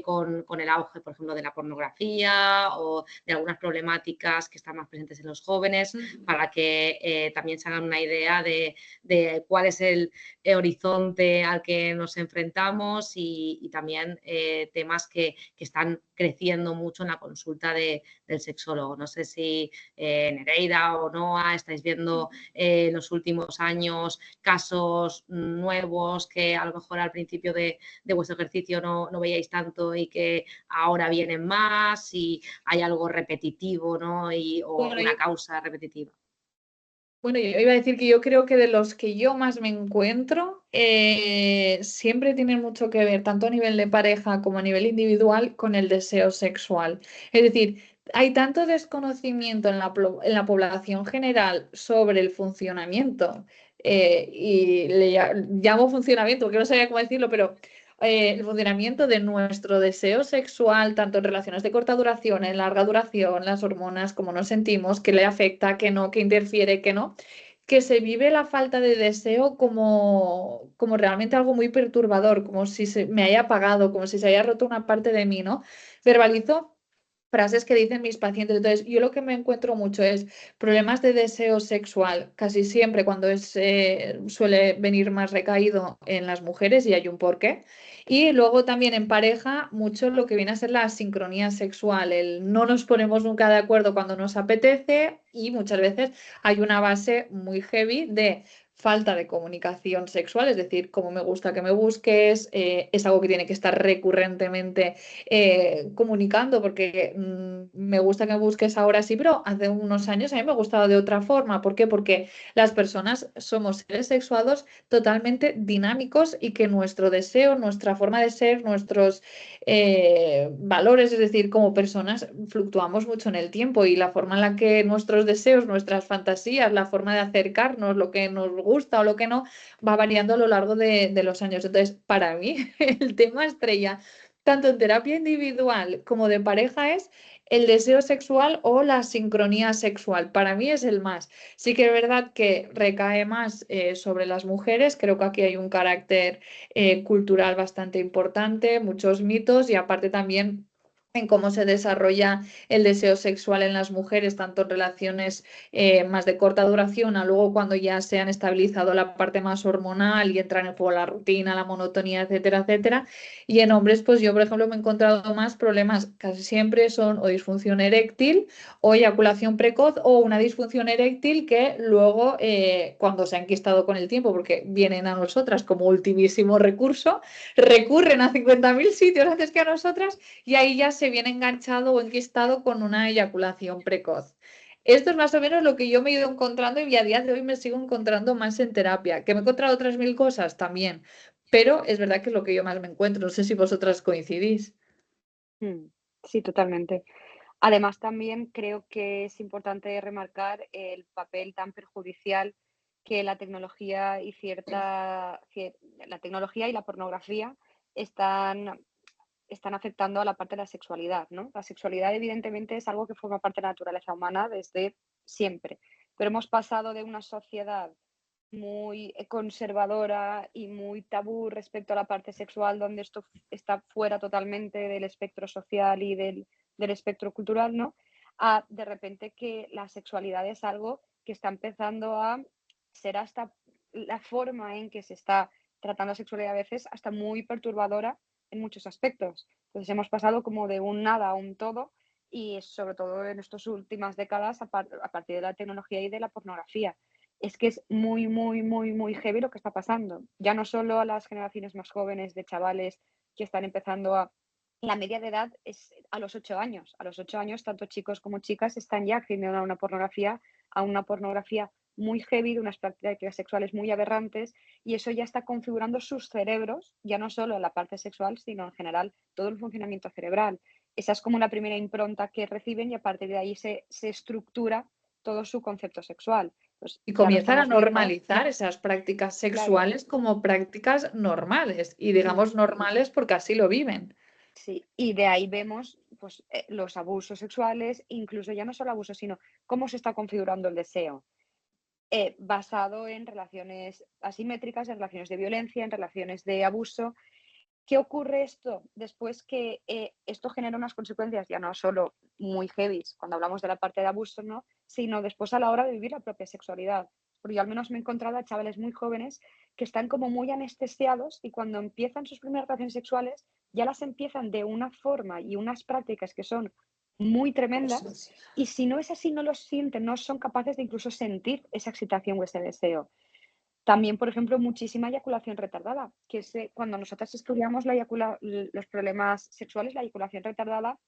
con el auge, por ejemplo, de la pornografía o de algunas problemáticas que están más presentes en los jóvenes, para que también se hagan una idea de cuál es el horizonte al que nos enfrentamos y también temas que están creciendo mucho en la consulta del sexólogo. No sé si Nereida o Noa estáis viendo en los últimos años casos nuevos que a lo mejor al principio de vuestro ejercicio no veíais tanto y que ahora vienen más, si hay algo repetitivo, ¿no? O una causa repetitiva. Bueno, yo iba a decir que yo creo que de los que yo más me encuentro, siempre tienen mucho que ver, tanto a nivel de pareja como a nivel individual, con el deseo sexual. Es decir, hay tanto desconocimiento en la población general sobre el funcionamiento, y llamo funcionamiento, porque no sabía cómo decirlo, pero el funcionamiento de nuestro deseo sexual, tanto en relaciones de corta duración, en larga duración, las hormonas, cómo nos sentimos, qué le afecta, qué no, qué interfiere, qué no, que se vive la falta de deseo como realmente algo muy perturbador, como si se me haya apagado, como si se haya roto una parte de mí, ¿no? Verbalizo frases que dicen mis pacientes. Entonces, yo lo que me encuentro mucho es problemas de deseo sexual, casi siempre cuando suele venir más recaído en las mujeres y hay un porqué. Y luego también en pareja, mucho lo que viene a ser la sincronía sexual, el no nos ponemos nunca de acuerdo cuando nos apetece y muchas veces hay una base muy heavy de falta de comunicación sexual, es decir, como me gusta que me busques, es algo que tiene que estar recurrentemente comunicando, porque me gusta que me busques ahora sí, pero hace unos años a mí me gustaba de otra forma. ¿Por qué? Porque las personas somos seres sexuados totalmente dinámicos y que nuestro deseo, nuestra forma de ser, nuestros valores, es decir, como personas fluctuamos mucho en el tiempo y la forma en la que nuestros deseos, nuestras fantasías, la forma de acercarnos, lo que nos gusta o lo que no, va variando a lo largo de los años. Entonces, para mí, el tema estrella tanto en terapia individual como de pareja es el deseo sexual o la sincronía sexual. Para mí es el más. Sí que es verdad que recae más sobre las mujeres. Creo que aquí hay un carácter cultural bastante importante, muchos mitos y aparte también en cómo se desarrolla el deseo sexual en las mujeres, tanto en relaciones más de corta duración, a luego cuando ya se han estabilizado la parte más hormonal y entran en juego la rutina, la monotonía, etcétera, etcétera. Y en hombres, pues yo, por ejemplo, me he encontrado más problemas, casi siempre son o disfunción eréctil o eyaculación precoz o una disfunción eréctil que luego, cuando se ha enquistado con el tiempo, porque vienen a nosotras como ultimísimo recurso, recurren a 50.000 sitios antes que a nosotras y ahí ya se viene enganchado o enquistado con una eyaculación precoz. Esto es más o menos lo que yo me he ido encontrando y a día de hoy me sigo encontrando más en terapia. Que me he encontrado otras 1000 cosas también, pero es verdad que es lo que yo más me encuentro. No sé si vosotras coincidís. Sí, totalmente. Además, también creo que es importante remarcar el papel tan perjudicial que la tecnología y la tecnología y la pornografía están afectando a la parte de la sexualidad, ¿no? La sexualidad, evidentemente, es algo que forma parte de la naturaleza humana desde siempre, pero hemos pasado de una sociedad muy conservadora y muy tabú respecto a la parte sexual, donde esto está fuera totalmente del espectro social y del espectro cultural, ¿no? A de repente que la sexualidad es algo que está empezando a ser hasta la forma en que se está tratando la sexualidad a veces hasta muy perturbadora en muchos aspectos. Entonces hemos pasado como de un nada a un todo y sobre todo en estas últimas décadas a partir de la tecnología y de la pornografía. Es que es muy, muy, muy, muy heavy lo que está pasando. Ya no solo a las generaciones más jóvenes de chavales que están empezando a... La media de edad es a los 8 años. A los 8 años, tanto chicos como chicas están ya accediendo a una pornografía muy heavy, de unas prácticas sexuales muy aberrantes, y eso ya está configurando sus cerebros, ya no solo en la parte sexual, sino en general todo el funcionamiento cerebral. Esa es como la primera impronta que reciben y a partir de ahí se estructura todo su concepto sexual. Pues Y ya lo comienzan a estamos viendo, normalizar esas prácticas claro. sexuales como prácticas normales. Y digamos normales porque así lo viven. Sí, y de ahí vemos pues, los abusos sexuales, incluso ya no solo abusos, sino cómo se está configurando el deseo, basado en relaciones asimétricas, en relaciones de violencia, en relaciones de abuso. ¿Qué ocurre esto? Después que esto genera unas consecuencias ya no solo muy heavy cuando hablamos de la parte de abuso, ¿no? Sino después a la hora de vivir la propia sexualidad. Porque yo al menos me he encontrado a chavales muy jóvenes que están como muy anestesiados y cuando empiezan sus primeras relaciones sexuales ya las empiezan de una forma y unas prácticas que son muy tremendas y si no es así, no lo sienten, no son capaces de incluso sentir esa excitación o ese deseo. También, por ejemplo, muchísima eyaculación retardada, que es cuando nosotros estudiamos los problemas sexuales, la eyaculación retardada,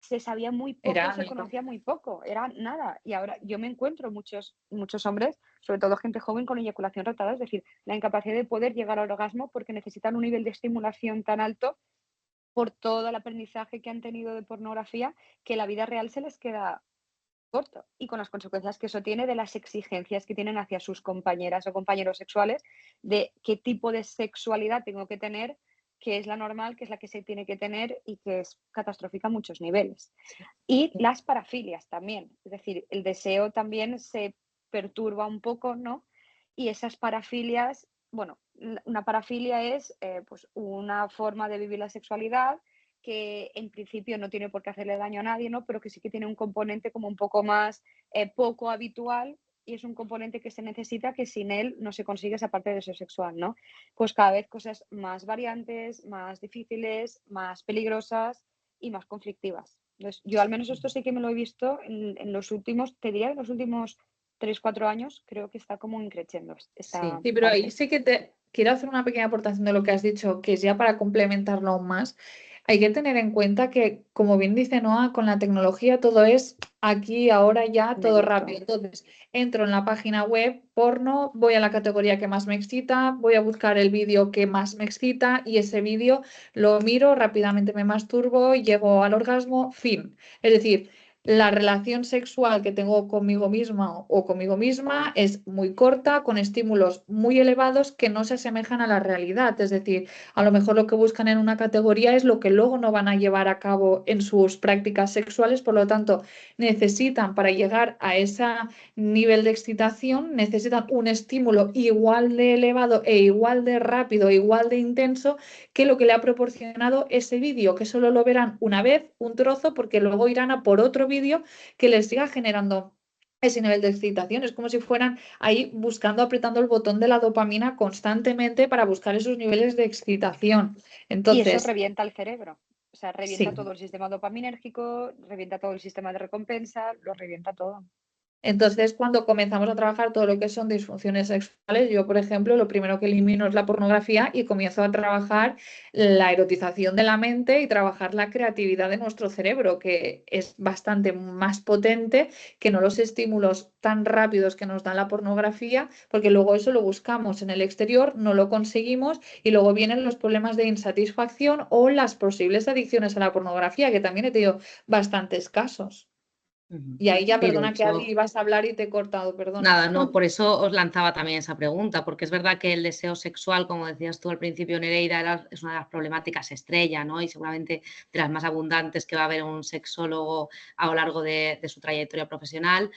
se sabía muy poco y Era se conocía muy poco, era nada. Y ahora yo me encuentro muchos hombres, sobre todo gente joven, con eyaculación retardada, es decir, la incapacidad de poder llegar al orgasmo porque necesitan un nivel de estimulación tan alto por todo el aprendizaje que han tenido de pornografía que la vida real se les queda corto y con las consecuencias que eso tiene de las exigencias que tienen hacia sus compañeras o compañeros sexuales, de qué tipo de sexualidad tengo que tener, que es la normal, que es la que se tiene que tener y que es catastrófica a muchos niveles. Y las parafilias también, es decir, el deseo también se perturba un poco, ¿no? Y esas parafilias, bueno, una parafilia es pues una forma de vivir la sexualidad que en principio no tiene por qué hacerle daño a nadie, ¿no? Pero que sí que tiene un componente como un poco más poco habitual y es un componente que se necesita que sin él no se consigue esa parte de deseo sexual, ¿no? Pues cada vez cosas más variantes, más difíciles, más peligrosas y más conflictivas. Entonces, yo al menos esto sí que me lo he visto en los últimos, te diría, en los últimos 3-4 años, creo que está como increciendo esta Sí, pero ahí parte. sí que te quiero hacer una pequeña aportación de lo que has dicho, que es ya para complementarlo aún más. Hay que tener en cuenta que, como bien dice Noa, con la tecnología todo es aquí, ahora, ya, todo rápido. Inmediato. Entonces, entro en la página web, porno, voy a la categoría que más me excita, voy a buscar el vídeo que más me excita y ese vídeo lo miro, rápidamente me masturbo, llego al orgasmo, fin. Es decir, la relación sexual que tengo conmigo misma o conmigo misma es muy corta, con estímulos muy elevados que no se asemejan a la realidad. Es decir, a lo mejor lo que buscan en una categoría es lo que luego no van a llevar a cabo en sus prácticas sexuales, por lo tanto, necesitan para llegar a ese nivel de excitación, necesitan un estímulo igual de elevado e igual de rápido, igual de intenso que lo que le ha proporcionado ese vídeo, que solo lo verán una vez, un trozo, porque luego irán a por otro vídeo que les siga generando ese nivel de excitación. Es como si fueran ahí buscando, apretando el botón de la dopamina constantemente para buscar esos niveles de excitación. Y eso Entonces, revienta el cerebro. O sea, revienta sí. todo el sistema dopaminérgico, revienta todo el sistema de recompensa, lo revienta todo. Entonces, cuando comenzamos a trabajar todo lo que son disfunciones sexuales, yo, por ejemplo, lo primero que elimino es la pornografía y comienzo a trabajar la erotización de la mente y trabajar la creatividad de nuestro cerebro, que es bastante más potente que no los estímulos tan rápidos que nos da la pornografía, porque luego eso lo buscamos en el exterior, no lo conseguimos y luego vienen los problemas de insatisfacción o las posibles adicciones a la pornografía, que también he tenido bastantes casos. Ujú. Y ahí ya, Sí, de perdona que Adi hecho, ibas a hablar y te he cortado, perdona. nada, no, por eso os lanzaba también esa pregunta, porque es verdad que el deseo sexual, como decías tú al principio, Nereida, es una de las problemáticas estrella, ¿no? Y seguramente de las más abundantes que va a haber un sexólogo a lo largo de su trayectoria profesional.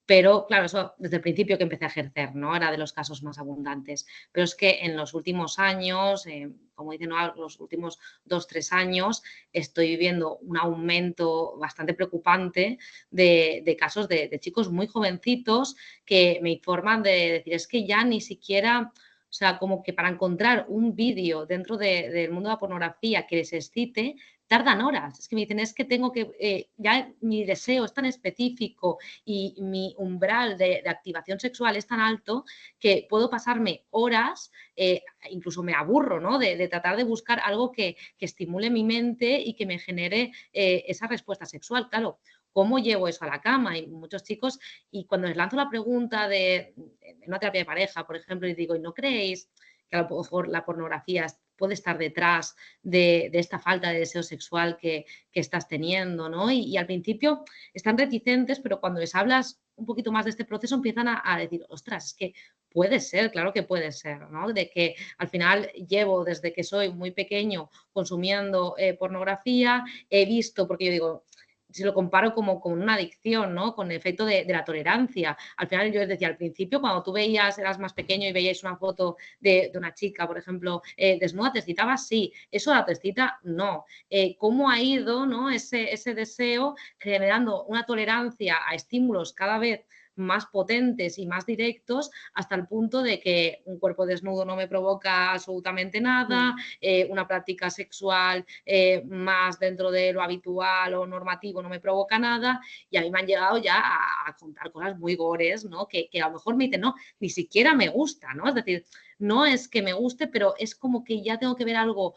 Pero, claro, eso desde el principio que empecé a ejercer, ¿no? Era de los casos más abundantes. Pero es que en los últimos años, como dicen, ¿no? Los últimos 2, 3 años, estoy viviendo un aumento bastante preocupante de casos de chicos muy jovencitos que me informan de decir, es que ya ni siquiera, o sea, como que para encontrar un vídeo dentro del mundo de la pornografía que les excite, tardan horas. Es que me dicen, es que tengo que, ya mi deseo es tan específico y mi umbral de activación sexual es tan alto que puedo pasarme horas, incluso me aburro, ¿no? De tratar de buscar algo que estimule mi mente y que me genere esa respuesta sexual. Claro, ¿cómo llevo eso a la cama? Y muchos chicos, y cuando les lanzo la pregunta en una terapia de pareja, por ejemplo, y digo, ¿y no creéis que a lo mejor la pornografía puede estar detrás de esta falta de deseo sexual que estás teniendo, ¿no? Y al principio están reticentes, pero cuando les hablas un poquito más de este proceso empiezan a decir, ostras, es que puede ser, claro que puede ser, ¿no? De que al final llevo desde que soy muy pequeño consumiendo pornografía, he visto, porque yo digo, si lo comparo como con una adicción, ¿no? Con el efecto de la tolerancia. Al final yo les decía al principio, cuando tú veías, eras más pequeño y veíais una foto de una chica, por ejemplo, desnuda, ¿te excitaba? Sí. ¿Eso la te excita? No. ¿Cómo ha ido, ¿no? ese deseo generando una tolerancia a estímulos cada vez más potentes y más directos hasta el punto de que un cuerpo desnudo no me provoca absolutamente nada, una práctica sexual más dentro de lo habitual o normativo no me provoca nada, y a mí me han llegado ya a contar cosas muy gores, ¿no? Que a lo mejor me dicen, no, ni siquiera me gusta, ¿no? Es decir, no es que me guste, pero es como que ya tengo que ver algo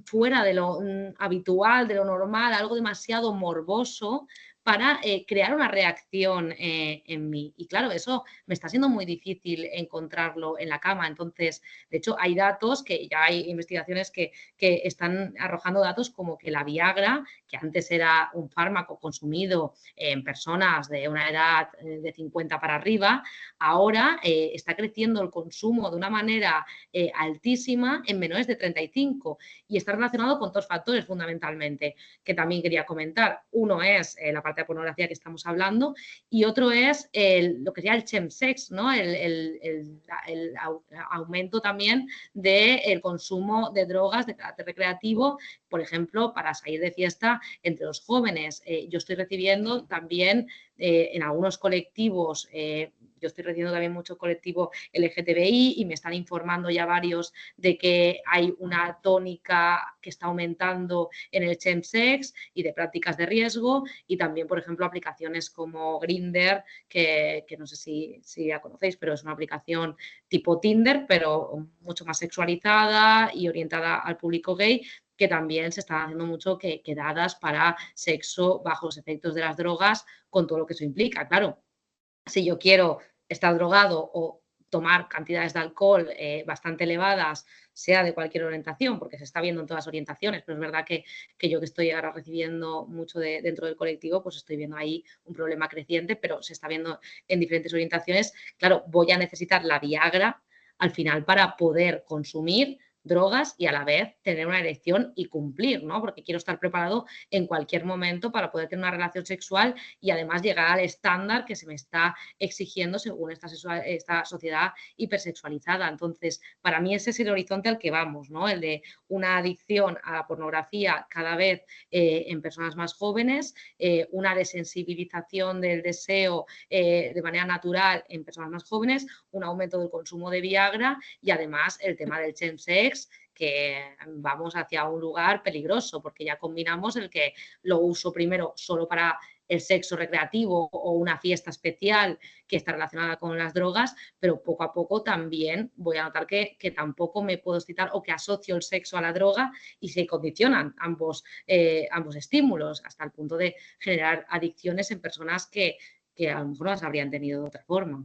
fuera de lo habitual, de lo normal, algo demasiado morboso para crear una reacción en mí. Y claro, eso me está siendo muy difícil encontrarlo en la cama. Entonces, de hecho, hay datos, que ya hay investigaciones que están arrojando datos como que la Viagra, que antes era un fármaco consumido en personas de una edad de 50 para arriba, ahora está creciendo el consumo de una manera altísima en menores de 35 y está relacionado con 2 factores fundamentalmente que también quería comentar. Uno es la parte de pornografía que estamos hablando y otro es lo que sería el chemsex, ¿no? El aumento también del consumo de drogas de carácter recreativo, por ejemplo, para salir de fiesta entre los jóvenes. Yo estoy recibiendo también en algunos colectivos, yo estoy recibiendo también mucho colectivo LGTBI y me están informando ya varios de que hay una tónica que está aumentando en el chemsex y de prácticas de riesgo y también, por ejemplo, aplicaciones como Grindr, que no sé si la conocéis, pero es una aplicación tipo Tinder, pero mucho más sexualizada y orientada al público gay, que también se están haciendo mucho que dadas para sexo bajo los efectos de las drogas, con todo lo que eso implica. Claro, si yo quiero estar drogado o tomar cantidades de alcohol bastante elevadas, sea de cualquier orientación, porque se está viendo en todas las orientaciones, pero es verdad que yo que estoy ahora recibiendo mucho dentro del colectivo, pues estoy viendo ahí un problema creciente, pero se está viendo en diferentes orientaciones. Claro, voy a necesitar la Viagra al final para poder consumir drogas y a la vez tener una erección y cumplir, ¿no? Porque quiero estar preparado en cualquier momento para poder tener una relación sexual y además llegar al estándar que se me está exigiendo según esta sociedad hipersexualizada. Entonces, para mí ese es el horizonte al que vamos, ¿no? El de una adicción a la pornografía cada vez en personas más jóvenes, una desensibilización del deseo de manera natural en personas más jóvenes, un aumento del consumo de Viagra y además el tema del chemsex, que vamos hacia un lugar peligroso porque ya combinamos el que lo uso primero solo para el sexo recreativo o una fiesta especial que está relacionada con las drogas, pero poco a poco también voy a notar que tampoco me puedo excitar o que asocio el sexo a la droga y se condicionan ambos estímulos hasta el punto de generar adicciones en personas que a lo mejor no las habrían tenido de otra forma.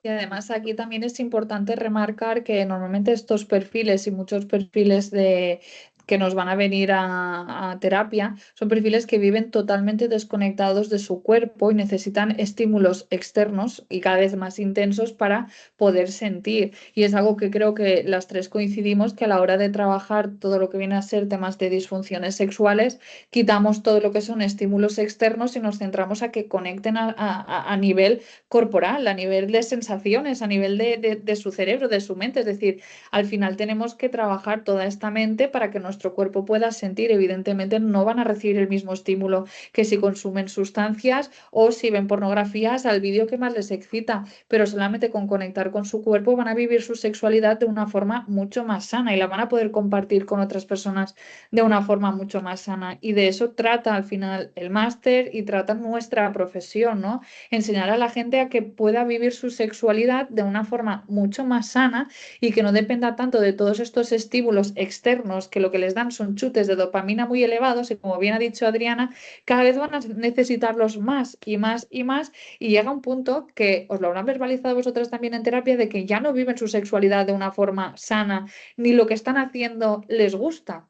Y además aquí también es importante remarcar que normalmente estos perfiles y muchos perfiles que nos van a venir a terapia son perfiles que viven totalmente desconectados de su cuerpo y necesitan estímulos externos y cada vez más intensos para poder sentir. Y es algo que creo que las tres coincidimos, que a la hora de trabajar todo lo que viene a ser temas de disfunciones sexuales, quitamos todo lo que son estímulos externos y nos centramos a que conecten a nivel corporal, a nivel de sensaciones, a nivel de su cerebro, de su mente. Es decir, al final tenemos que trabajar toda esta mente para que nuestro cuerpo pueda sentir. Evidentemente no van a recibir el mismo estímulo que si consumen sustancias o si ven pornografías al vídeo que más les excita, pero solamente con conectar con su cuerpo van a vivir su sexualidad de una forma mucho más sana y la van a poder compartir con otras personas de una forma mucho más sana. Y de eso trata al final el máster y trata nuestra profesión, ¿no? Enseñar a la gente a que pueda vivir su sexualidad de una forma mucho más sana y que no dependa tanto de todos estos estímulos externos que lo que les dan son chutes de dopamina muy elevados y, como bien ha dicho Adriana, cada vez van a necesitarlos más y más y más, y llega un punto que os lo habrán verbalizado vosotras también en terapia, de que ya no viven su sexualidad de una forma sana ni lo que están haciendo les gusta,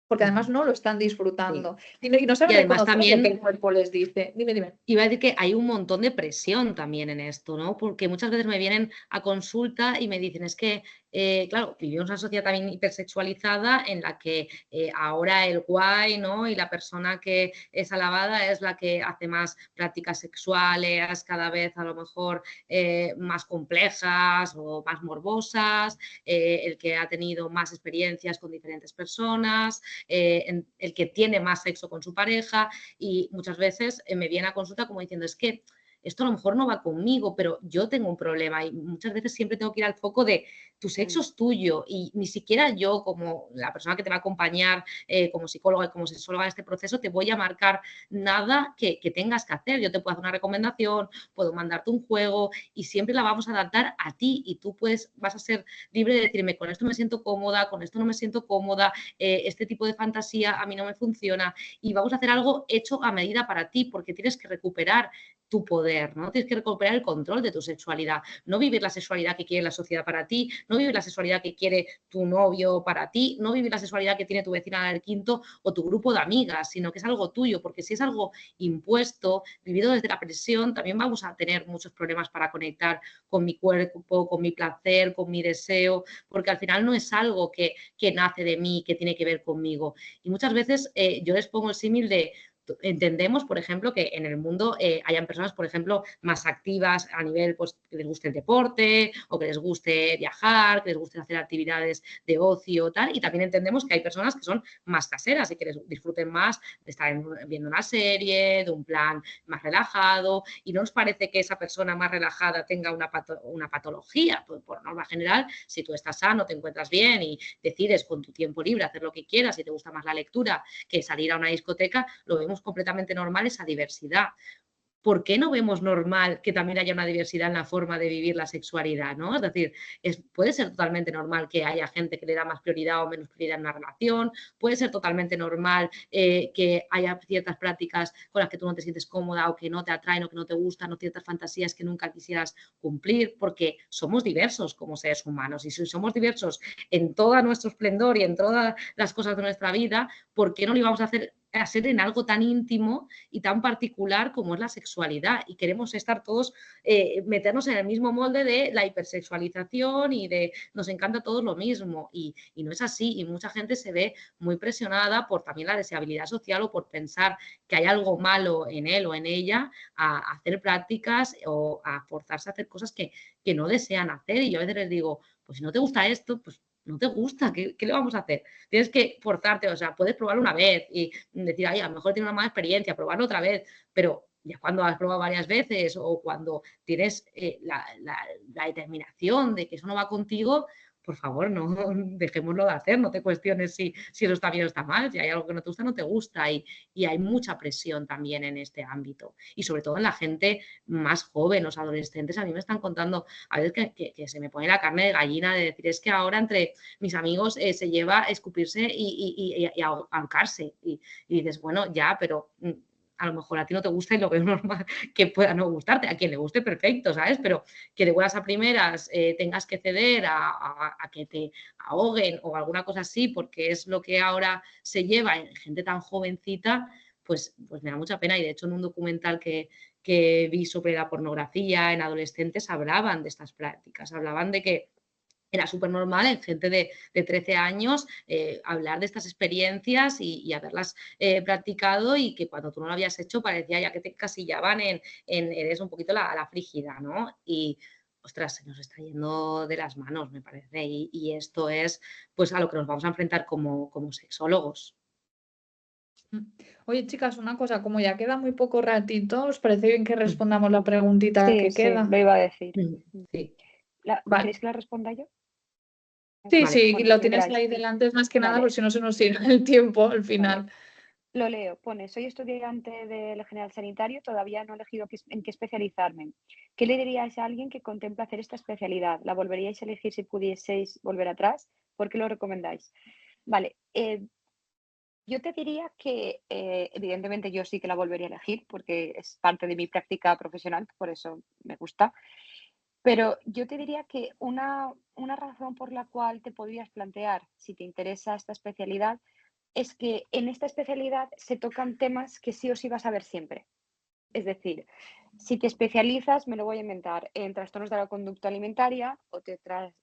porque además no lo están disfrutando y no saben además reconocer lo que también el cuerpo les dice. Dime. iba a decir que hay un montón de presión también en esto, ¿no? Porque muchas veces me vienen a consulta y me dicen, es que, claro, vivimos una sociedad también hipersexualizada en la que ahora el guay, ¿no? Y la persona que es alabada es la que hace más prácticas sexuales, cada vez a lo mejor más complejas o más morbosas, el que ha tenido más experiencias con diferentes personas, el que tiene más sexo con su pareja, y muchas veces me viene a consulta como diciendo, es que esto a lo mejor no va conmigo, pero yo tengo un problema, y muchas veces siempre tengo que ir al foco de tu sexo es tuyo, y ni siquiera yo, como la persona que te va a acompañar como psicóloga y como sexóloga en este proceso, te voy a marcar nada que tengas que hacer. Yo te puedo hacer una recomendación, puedo mandarte un juego y siempre la vamos a adaptar a ti, y tú vas a ser libre de decirme, con esto me siento cómoda, con esto no me siento cómoda, este tipo de fantasía a mí no me funciona, y vamos a hacer algo hecho a medida para ti, porque tienes que recuperar tu poder, ¿no? Tienes que recuperar el control de tu sexualidad, no vivir la sexualidad que quiere la sociedad para ti, no vivir la sexualidad que quiere tu novio para ti, no vivir la sexualidad que tiene tu vecina del quinto o tu grupo de amigas, sino que es algo tuyo, porque si es algo impuesto, vivido desde la presión, también vamos a tener muchos problemas para conectar con mi cuerpo, con mi placer, con mi deseo, porque al final no es algo que nace de mí, que tiene que ver conmigo. Y muchas veces yo les pongo el símil de, entendemos, por ejemplo, que en el mundo hayan personas, por ejemplo, más activas a nivel, pues, que les guste el deporte o que les guste viajar, que les guste hacer actividades de ocio, tal. Y también entendemos que hay personas que son más caseras y que les disfruten más de estar viendo una serie, de un plan más relajado. Y no nos parece que esa persona más relajada tenga una patología. Por norma general, si tú estás sano, te encuentras bien y decides con tu tiempo libre hacer lo que quieras y te gusta más la lectura que salir a una discoteca, lo vemos completamente normal esa diversidad. ¿por qué no vemos normal que también haya una diversidad en la forma de vivir la sexualidad, ¿no? Es decir, puede ser totalmente normal que haya gente que le da más prioridad o menos prioridad en una relación, puede ser totalmente normal que haya ciertas prácticas con las que tú no te sientes cómoda o que no te atraen o que no te gustan o ciertas fantasías que nunca quisieras cumplir, porque somos diversos como seres humanos y si somos diversos en todo nuestro esplendor y en todas las cosas de nuestra vida, ¿por qué no lo íbamos a hacer en algo tan íntimo y tan particular como es la sexualidad? Y queremos estar todos, meternos en el mismo molde de la hipersexualización y de nos encanta a todos lo mismo. Y no es así. Y mucha gente se ve muy presionada por también la deseabilidad social o por pensar que hay algo malo en él o en ella a hacer prácticas o a forzarse a hacer cosas que no desean hacer. Y yo a veces les digo, pues si no te gusta esto, pues no te gusta, ¿qué le vamos a hacer? Tienes que forzarte, o sea, puedes probarlo una vez y decir, ay, a lo mejor tiene una mala experiencia, probarlo otra vez, pero ya cuando has probado varias veces o cuando tienes la determinación de que eso no va contigo, por favor, no dejémoslo de hacer, no te cuestiones si eso está bien o está mal, si hay algo que no te gusta, no te gusta y hay mucha presión también en este ámbito y sobre todo en la gente más joven, los adolescentes, a mí me están contando a veces que se me pone la carne de gallina de decir, es que ahora entre mis amigos se lleva a escupirse y a ahorcarse y dices, bueno, ya, pero a lo mejor a ti no te gusta y lo veo normal que pueda no gustarte, a quien le guste perfecto, ¿sabes? Pero que de buenas a primeras tengas que ceder a que te ahoguen o alguna cosa así, porque es lo que ahora se lleva en gente tan jovencita, pues me da mucha pena. Y de hecho en un documental que vi sobre la pornografía en adolescentes hablaban de estas prácticas, hablaban de que era súper normal en gente de 13 años hablar de estas experiencias y haberlas practicado y que cuando tú no lo habías hecho parecía ya que te encasillaban eres un poquito la frígida, ¿no? Y, ostras, se nos está yendo de las manos, me parece, y esto es pues a lo que nos vamos a enfrentar como sexólogos. Oye, chicas, una cosa, como ya queda muy poco ratito, ¿os parece bien que respondamos la preguntita Sí, que sí, queda? lo iba a decir. Sí, Vale. ¿Queréis que la responda yo? Sí, vale. sí, Bueno, lo como tienes queráis. ahí delante, es más que nada, Vale. por si no se nos irá el tiempo al final. Lo leo, pone, soy estudiante del general sanitario, todavía no he elegido en qué especializarme. ¿Qué le diríais a alguien que contempla hacer esta especialidad? ¿La volveríais a elegir si pudieseis volver atrás? ¿Por qué lo recomendáis? Vale, yo te diría que evidentemente yo sí que la volvería a elegir porque es parte de mi práctica profesional, por eso me gusta. Pero yo te diría que una razón por la cual te podrías plantear si te interesa esta especialidad es que en esta especialidad se tocan temas que sí o sí vas a ver siempre. Es decir, si te especializas, me lo voy a inventar, en trastornos de la conducta alimentaria o te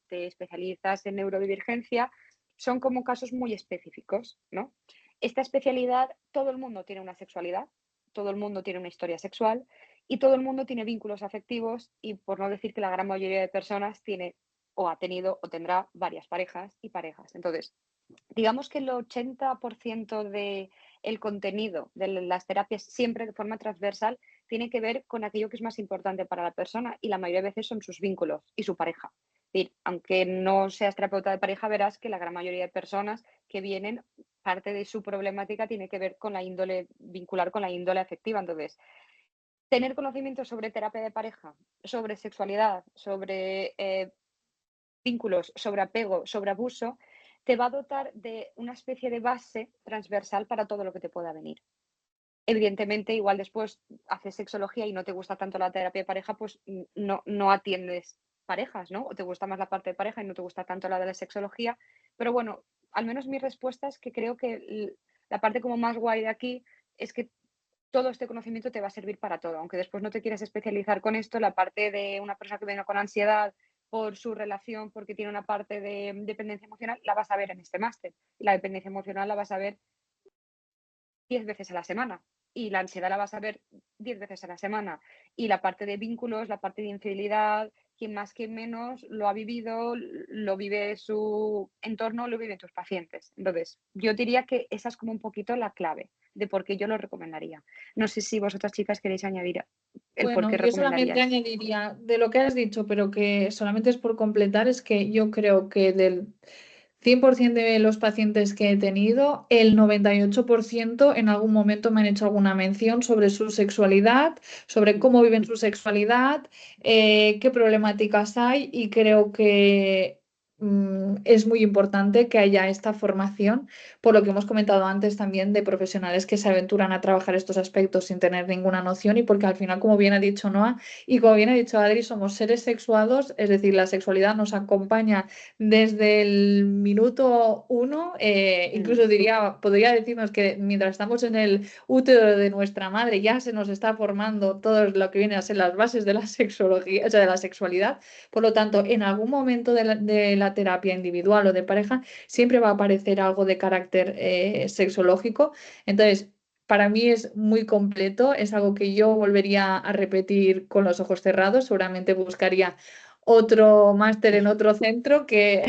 especializas en neurodivergencia, son como casos muy específicos, ¿no? Esta especialidad, todo el mundo tiene una sexualidad, todo el mundo tiene una historia sexual y todo el mundo tiene vínculos afectivos y por no decir que la gran mayoría de personas tiene o ha tenido o tendrá varias parejas y parejas. Entonces, digamos que el 80% del contenido de las terapias, siempre de forma transversal, tiene que ver con aquello que es más importante para la persona y la mayoría de veces son sus vínculos y su pareja. Es decir, aunque no seas terapeuta de pareja, verás que la gran mayoría de personas que vienen, parte de su problemática tiene que ver con la índole vincular, con la índole afectiva. Entonces, tener conocimiento sobre terapia de pareja, sobre sexualidad, sobre vínculos, sobre apego, sobre abuso, te va a dotar de una especie de base transversal para todo lo que te pueda venir. Evidentemente, igual después haces sexología y no te gusta tanto la terapia de pareja, pues no atiendes parejas, ¿no? O te gusta más la parte de pareja y no te gusta tanto la de la sexología. Pero bueno, al menos mi respuesta es que creo que la parte como más guay de aquí es que todo este conocimiento te va a servir para todo. Aunque después no te quieras especializar con esto, la parte de una persona que venga con ansiedad por su relación, porque tiene una parte de dependencia emocional, la vas a ver en este máster. Y la dependencia emocional la vas a ver 10 veces a la semana. Y la ansiedad la vas a ver 10 veces a la semana. Y la parte de vínculos, la parte de infidelidad, quien más, quien menos, lo ha vivido, lo vive su entorno, lo viven tus pacientes. Entonces, yo diría que esa es como un poquito la clave de por qué yo lo recomendaría. No sé si vosotras chicas queréis añadir el por Bueno, qué yo solamente recomendaríais. añadiría de lo que has dicho, pero que solamente es por completar, es que yo creo que 100% de los pacientes que he tenido, el 98% en algún momento me han hecho alguna mención sobre su sexualidad, sobre cómo viven su sexualidad, qué problemáticas hay, y creo que es muy importante que haya esta formación, por lo que hemos comentado antes también, de profesionales que se aventuran a trabajar estos aspectos sin tener ninguna noción, y porque al final, como bien ha dicho Noa y como bien ha dicho Adri, somos seres sexuados, es decir, la sexualidad nos acompaña desde el minuto 1, incluso podría decirnos que mientras estamos en el útero de nuestra madre ya se nos está formando todo lo que viene a ser las bases de la sexología, o sea, de la sexualidad. Por lo tanto, en algún momento de la terapia individual o de pareja siempre va a aparecer algo de carácter sexológico. Entonces, para mí es muy completo, es algo que yo volvería a repetir con los ojos cerrados, seguramente buscaría otro máster en otro centro que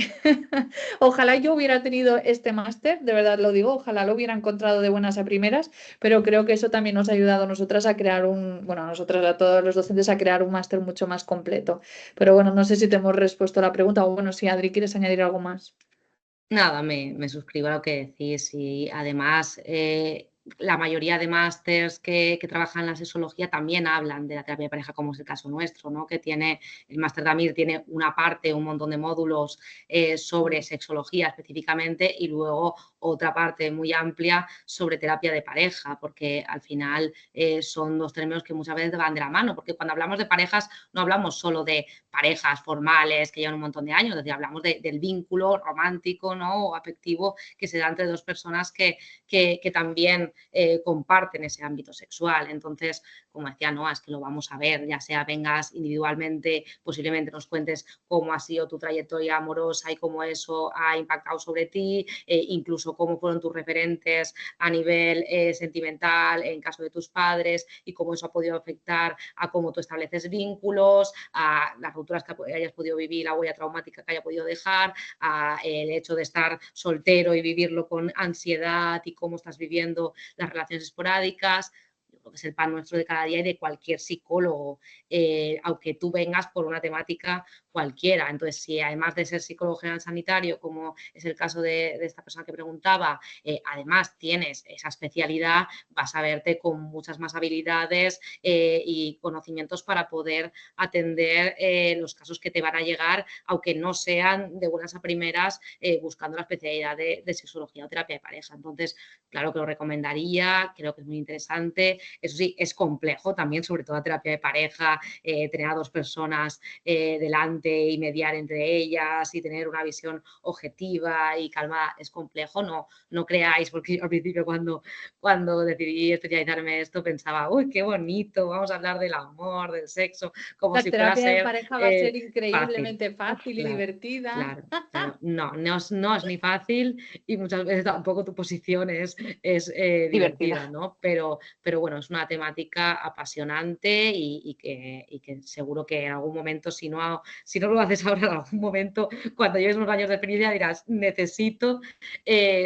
ojalá yo hubiera tenido este máster, de verdad lo digo, ojalá lo hubiera encontrado de buenas a primeras, pero creo que eso también nos ha ayudado a nosotras a crear bueno, a nosotras, a todos los docentes, a crear un máster mucho más completo. Pero bueno, no sé si te hemos respuesto a la pregunta, o bueno, si Adri, ¿quieres añadir algo más? Nada, me suscribo a lo que decís, y además la mayoría de másters que trabajan la sexología también hablan de la terapia de pareja, como es el caso nuestro, ¿no? Que tiene, el máster de AMIR tiene una parte, un montón de módulos sobre sexología específicamente, y luego otra parte muy amplia sobre terapia de pareja, porque al final son dos términos que muchas veces van de la mano, porque cuando hablamos de parejas no hablamos solo de parejas formales que llevan un montón de años, es decir, hablamos del vínculo romántico, ¿no? O afectivo que se da entre dos personas que también comparten ese ámbito sexual. Entonces, como decía Noa, es que lo vamos a ver, ya sea vengas individualmente, posiblemente nos cuentes cómo ha sido tu trayectoria amorosa y cómo eso ha impactado sobre ti, incluso cómo fueron tus referentes a nivel sentimental en caso de tus padres, y cómo eso ha podido afectar a cómo tú estableces vínculos, a las rupturas que hayas podido vivir, la huella traumática que haya podido dejar, a el hecho de estar soltero y vivirlo con ansiedad, y cómo estás viviendo las relaciones esporádicas. Yo creo que es el pan nuestro de cada día y de cualquier psicólogo, aunque tú vengas por una temática cualquiera. Entonces, si además de ser psicólogo general sanitario, como es el caso de esta persona que preguntaba, además tienes esa especialidad, vas a verte con muchas más habilidades y conocimientos para poder atender los casos que te van a llegar, aunque no sean de buenas a primeras buscando la especialidad de sexología o terapia de pareja. Entonces, claro que lo recomendaría, creo que es muy interesante. Eso sí, es complejo también, sobre todo la terapia de pareja, tener a dos personas delante y mediar entre ellas y tener una visión objetiva y calmada, es complejo. No creáis, porque yo al principio cuando decidí especializarme esto pensaba, uy, qué bonito, vamos a hablar del amor, del sexo, como La si fuera a terapia de ser pareja va a ser fácil. increíblemente fácil y Claro, divertida. claro, claro. No es ni fácil, y muchas veces tampoco tu posición es divertida, ¿no? Pero bueno, es una temática apasionante y que seguro que en algún momento, si no lo haces ahora, en algún momento, cuando lleves unos años de experiencia, dirás, necesito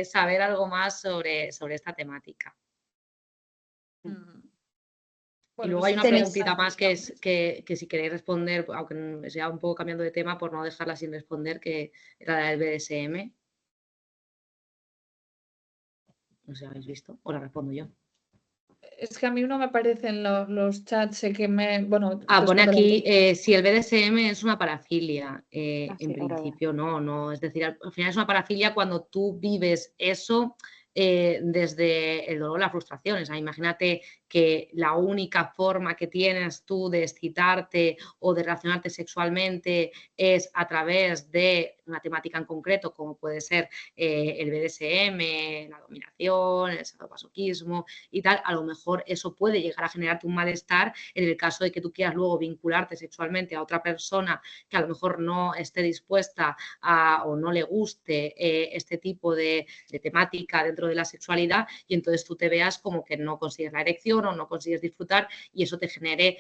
saber algo más sobre esta temática. Y Bueno, luego pues hay una Tenéis, preguntita más que es que si queréis responder, aunque sea un poco cambiando de tema, por no dejarla sin responder, que era la del BDSM. No sé si habéis visto, o la respondo yo. es que a mí no me aparecen los chats, sé que bueno, Pone respóndelo tú. aquí si el BDSM es una parafilia. En sí, principio no. Es decir, al final es una parafilia cuando tú vives eso desde el dolor, la frustración. O sea, imagínate que la única forma que tienes tú de excitarte o de relacionarte sexualmente es a través de una temática en concreto, como puede ser el BDSM, la dominación, el sadomasoquismo y tal. A lo mejor eso puede llegar a generarte un malestar en el caso de que tú quieras luego vincularte sexualmente a otra persona que a lo mejor no esté dispuesta o no le guste este tipo de temática dentro de la sexualidad, y entonces tú te veas como que no consigues la erección o no consigues disfrutar, y eso te genere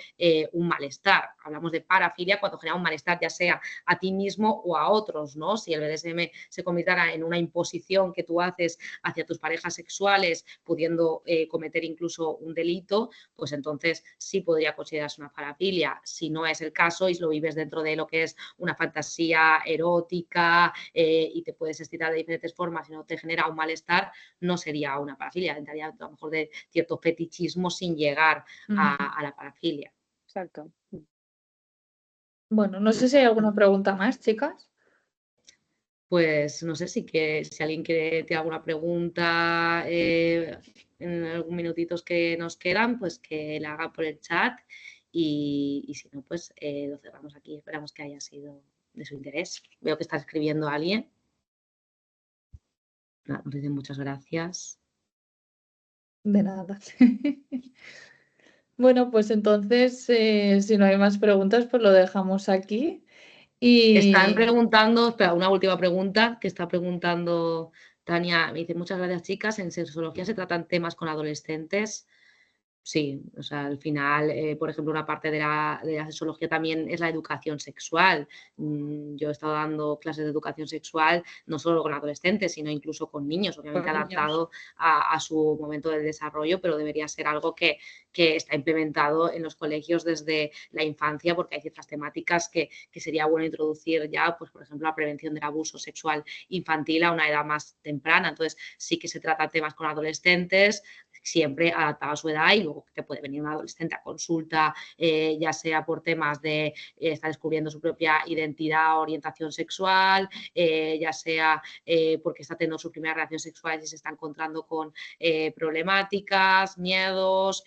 un malestar. Hablamos de parafilia cuando genera un malestar ya sea a ti mismo o a otros, digamos, ¿no? Si el BDSM se convirtiera en una imposición que tú haces hacia tus parejas sexuales, pudiendo cometer incluso un delito, pues entonces sí podría considerarse una parafilia. Si no es el caso y lo vives dentro de lo que es una fantasía erótica y te puedes estirar de diferentes formas y no te genera un malestar, no sería una parafilia, entraría a lo mejor de cierto fetichismo sin llegar a la parafilia. Exacto. Bueno, no sé si hay alguna pregunta más, chicas. Pues no sé si alguien tiene alguna pregunta en algunos minutitos que nos quedan, pues que la haga por el chat y si no, pues lo cerramos aquí. Esperamos que haya sido de su interés. Veo que está escribiendo alguien. Nos dicen muchas gracias. De nada. Bueno, pues entonces, si no hay más preguntas, pues lo dejamos aquí. Están Y preguntando, espera, una última pregunta que está preguntando Tania. Me dice, muchas gracias, chicas. ¿En sexología se tratan temas con adolescentes? Sí, o sea, al final, por ejemplo, una parte de la sexología también es la educación sexual. Yo he estado dando clases de educación sexual no solo con adolescentes, sino incluso con niños, obviamente con niños. adaptado a su momento de desarrollo, pero debería ser algo que está implementado en los colegios desde la infancia, porque hay ciertas temáticas que sería bueno introducir ya, pues por ejemplo, la prevención del abuso sexual infantil a una edad más temprana. Entonces, sí que se trata temas con adolescentes, siempre adaptado a su edad, y luego te puede venir un adolescente a consulta, ya sea por temas de estar descubriendo su propia identidad o orientación sexual, ya sea porque está teniendo sus primeras relaciones sexuales y se está encontrando con problemáticas, miedos,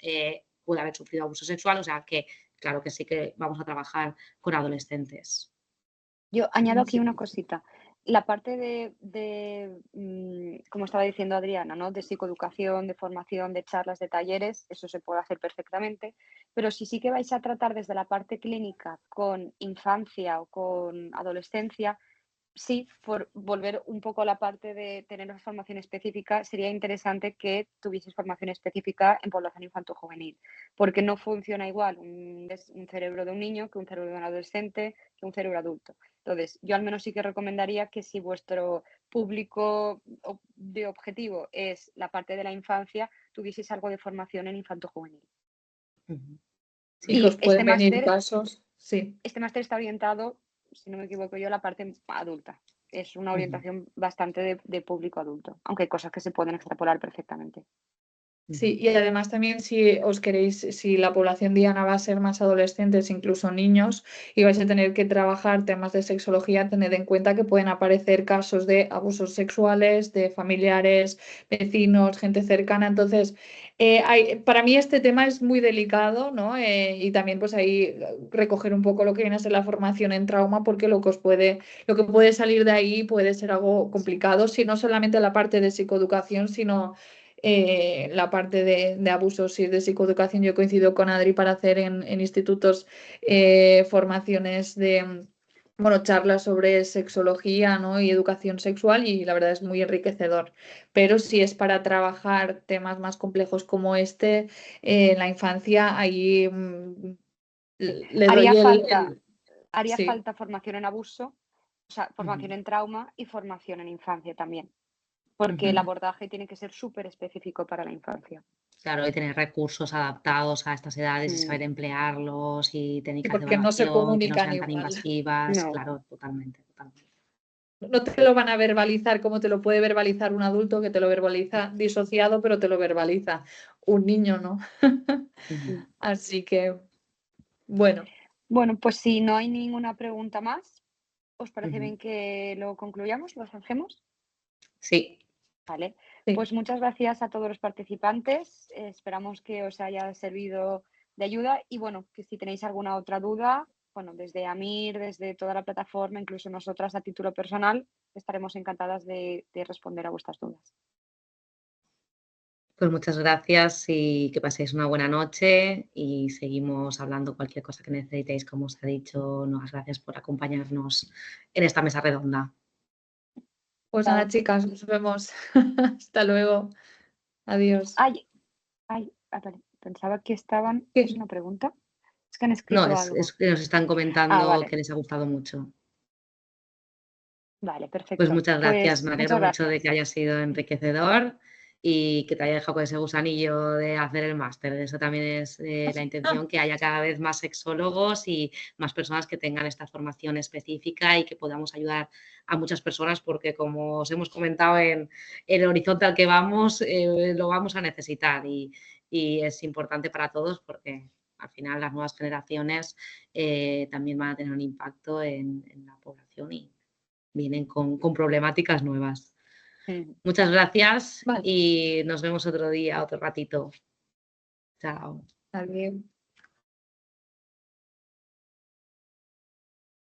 puede haber sufrido abuso sexual, o sea que claro que sí que vamos a trabajar con adolescentes. Yo añado aquí una cosita. La parte como estaba diciendo Adriana, ¿no? De psicoeducación, de formación, de charlas, de talleres, eso se puede hacer perfectamente. Pero si sí que vais a tratar desde la parte clínica con infancia o con adolescencia, sí, por volver un poco a la parte de tener una formación específica, sería interesante que tuvieses formación específica en población infanto-juvenil, porque no funciona igual un cerebro de un niño que un cerebro de un adolescente, que un cerebro adulto. Entonces, yo al menos sí que recomendaría que si vuestro público de objetivo es la parte de la infancia, tuvieseis algo de formación en infanto-juvenil. Sí, que os pueden venir casos, sí. Este máster está orientado, si no me equivoco yo, a la parte adulta. Es una orientación bastante de público adulto, aunque hay cosas que se pueden extrapolar perfectamente. Sí, y además también si os queréis, si la población diana va a ser más adolescentes, incluso niños, y vais a tener que trabajar temas de sexología, tened en cuenta que pueden aparecer casos de abusos sexuales, de familiares, vecinos, gente cercana. Entonces, para mí este tema es muy delicado, ¿no? Y también pues ahí recoger un poco lo que viene a ser la formación en trauma, porque lo que puede salir de ahí puede ser algo complicado, si no solamente la parte de psicoeducación, sino la parte de abusos y de psicoeducación. Yo coincido con Adri para hacer en institutos formaciones charlas sobre sexología, ¿no? Y educación sexual, y la verdad es muy enriquecedor. Pero si es para trabajar temas más complejos como este, en la infancia, ahí le haría doy haría sí. falta formación en abuso, o sea, formación en trauma y formación en infancia también, porque el abordaje tiene que ser súper específico para la infancia. Claro, y tener recursos adaptados a estas edades y saber emplearlos y técnicas de Porque no se evaluación que no comunican sean tan igual. invasivas. No. Claro, totalmente. No te lo van a verbalizar como te lo puede verbalizar un adulto, que te lo verbaliza disociado, pero te lo verbaliza. Un niño no. Así que, bueno. Bueno, pues si no hay ninguna pregunta más, ¿os parece bien que lo concluyamos? ¿Lo hacemos? Sí. Vale. Sí. Pues muchas gracias a todos los participantes. Esperamos que os haya servido de ayuda y bueno, que si tenéis alguna otra duda, bueno, desde Amir, desde toda la plataforma, incluso nosotras a título personal, estaremos encantadas de responder a vuestras dudas. Pues muchas gracias y que paséis una buena noche y seguimos hablando cualquier cosa que necesitéis. Como os ha dicho, muchas gracias por acompañarnos en esta mesa redonda. Pues nada, chicas, nos vemos. Hasta luego. Adiós. Ay, vale. Pensaba que estaban. ¿Qué? ¿Es una pregunta? Es que han No, escrito algo. es que nos están comentando Vale. que les ha gustado mucho. Vale, perfecto. Pues muchas gracias, Pues me alegro muchas mucho de gracias. que haya sido enriquecedor y que te haya dejado con ese gusanillo de hacer el máster. Eso también es la intención, que haya cada vez más sexólogos y más personas que tengan esta formación específica y que podamos ayudar a muchas personas, porque como os hemos comentado, en el horizonte al que vamos, lo vamos a necesitar y es importante para todos, porque al final las nuevas generaciones también van a tener un impacto en la población y vienen con problemáticas nuevas. Mm. Muchas gracias Vale, y nos vemos otro día, otro ratito. Chao. está bien.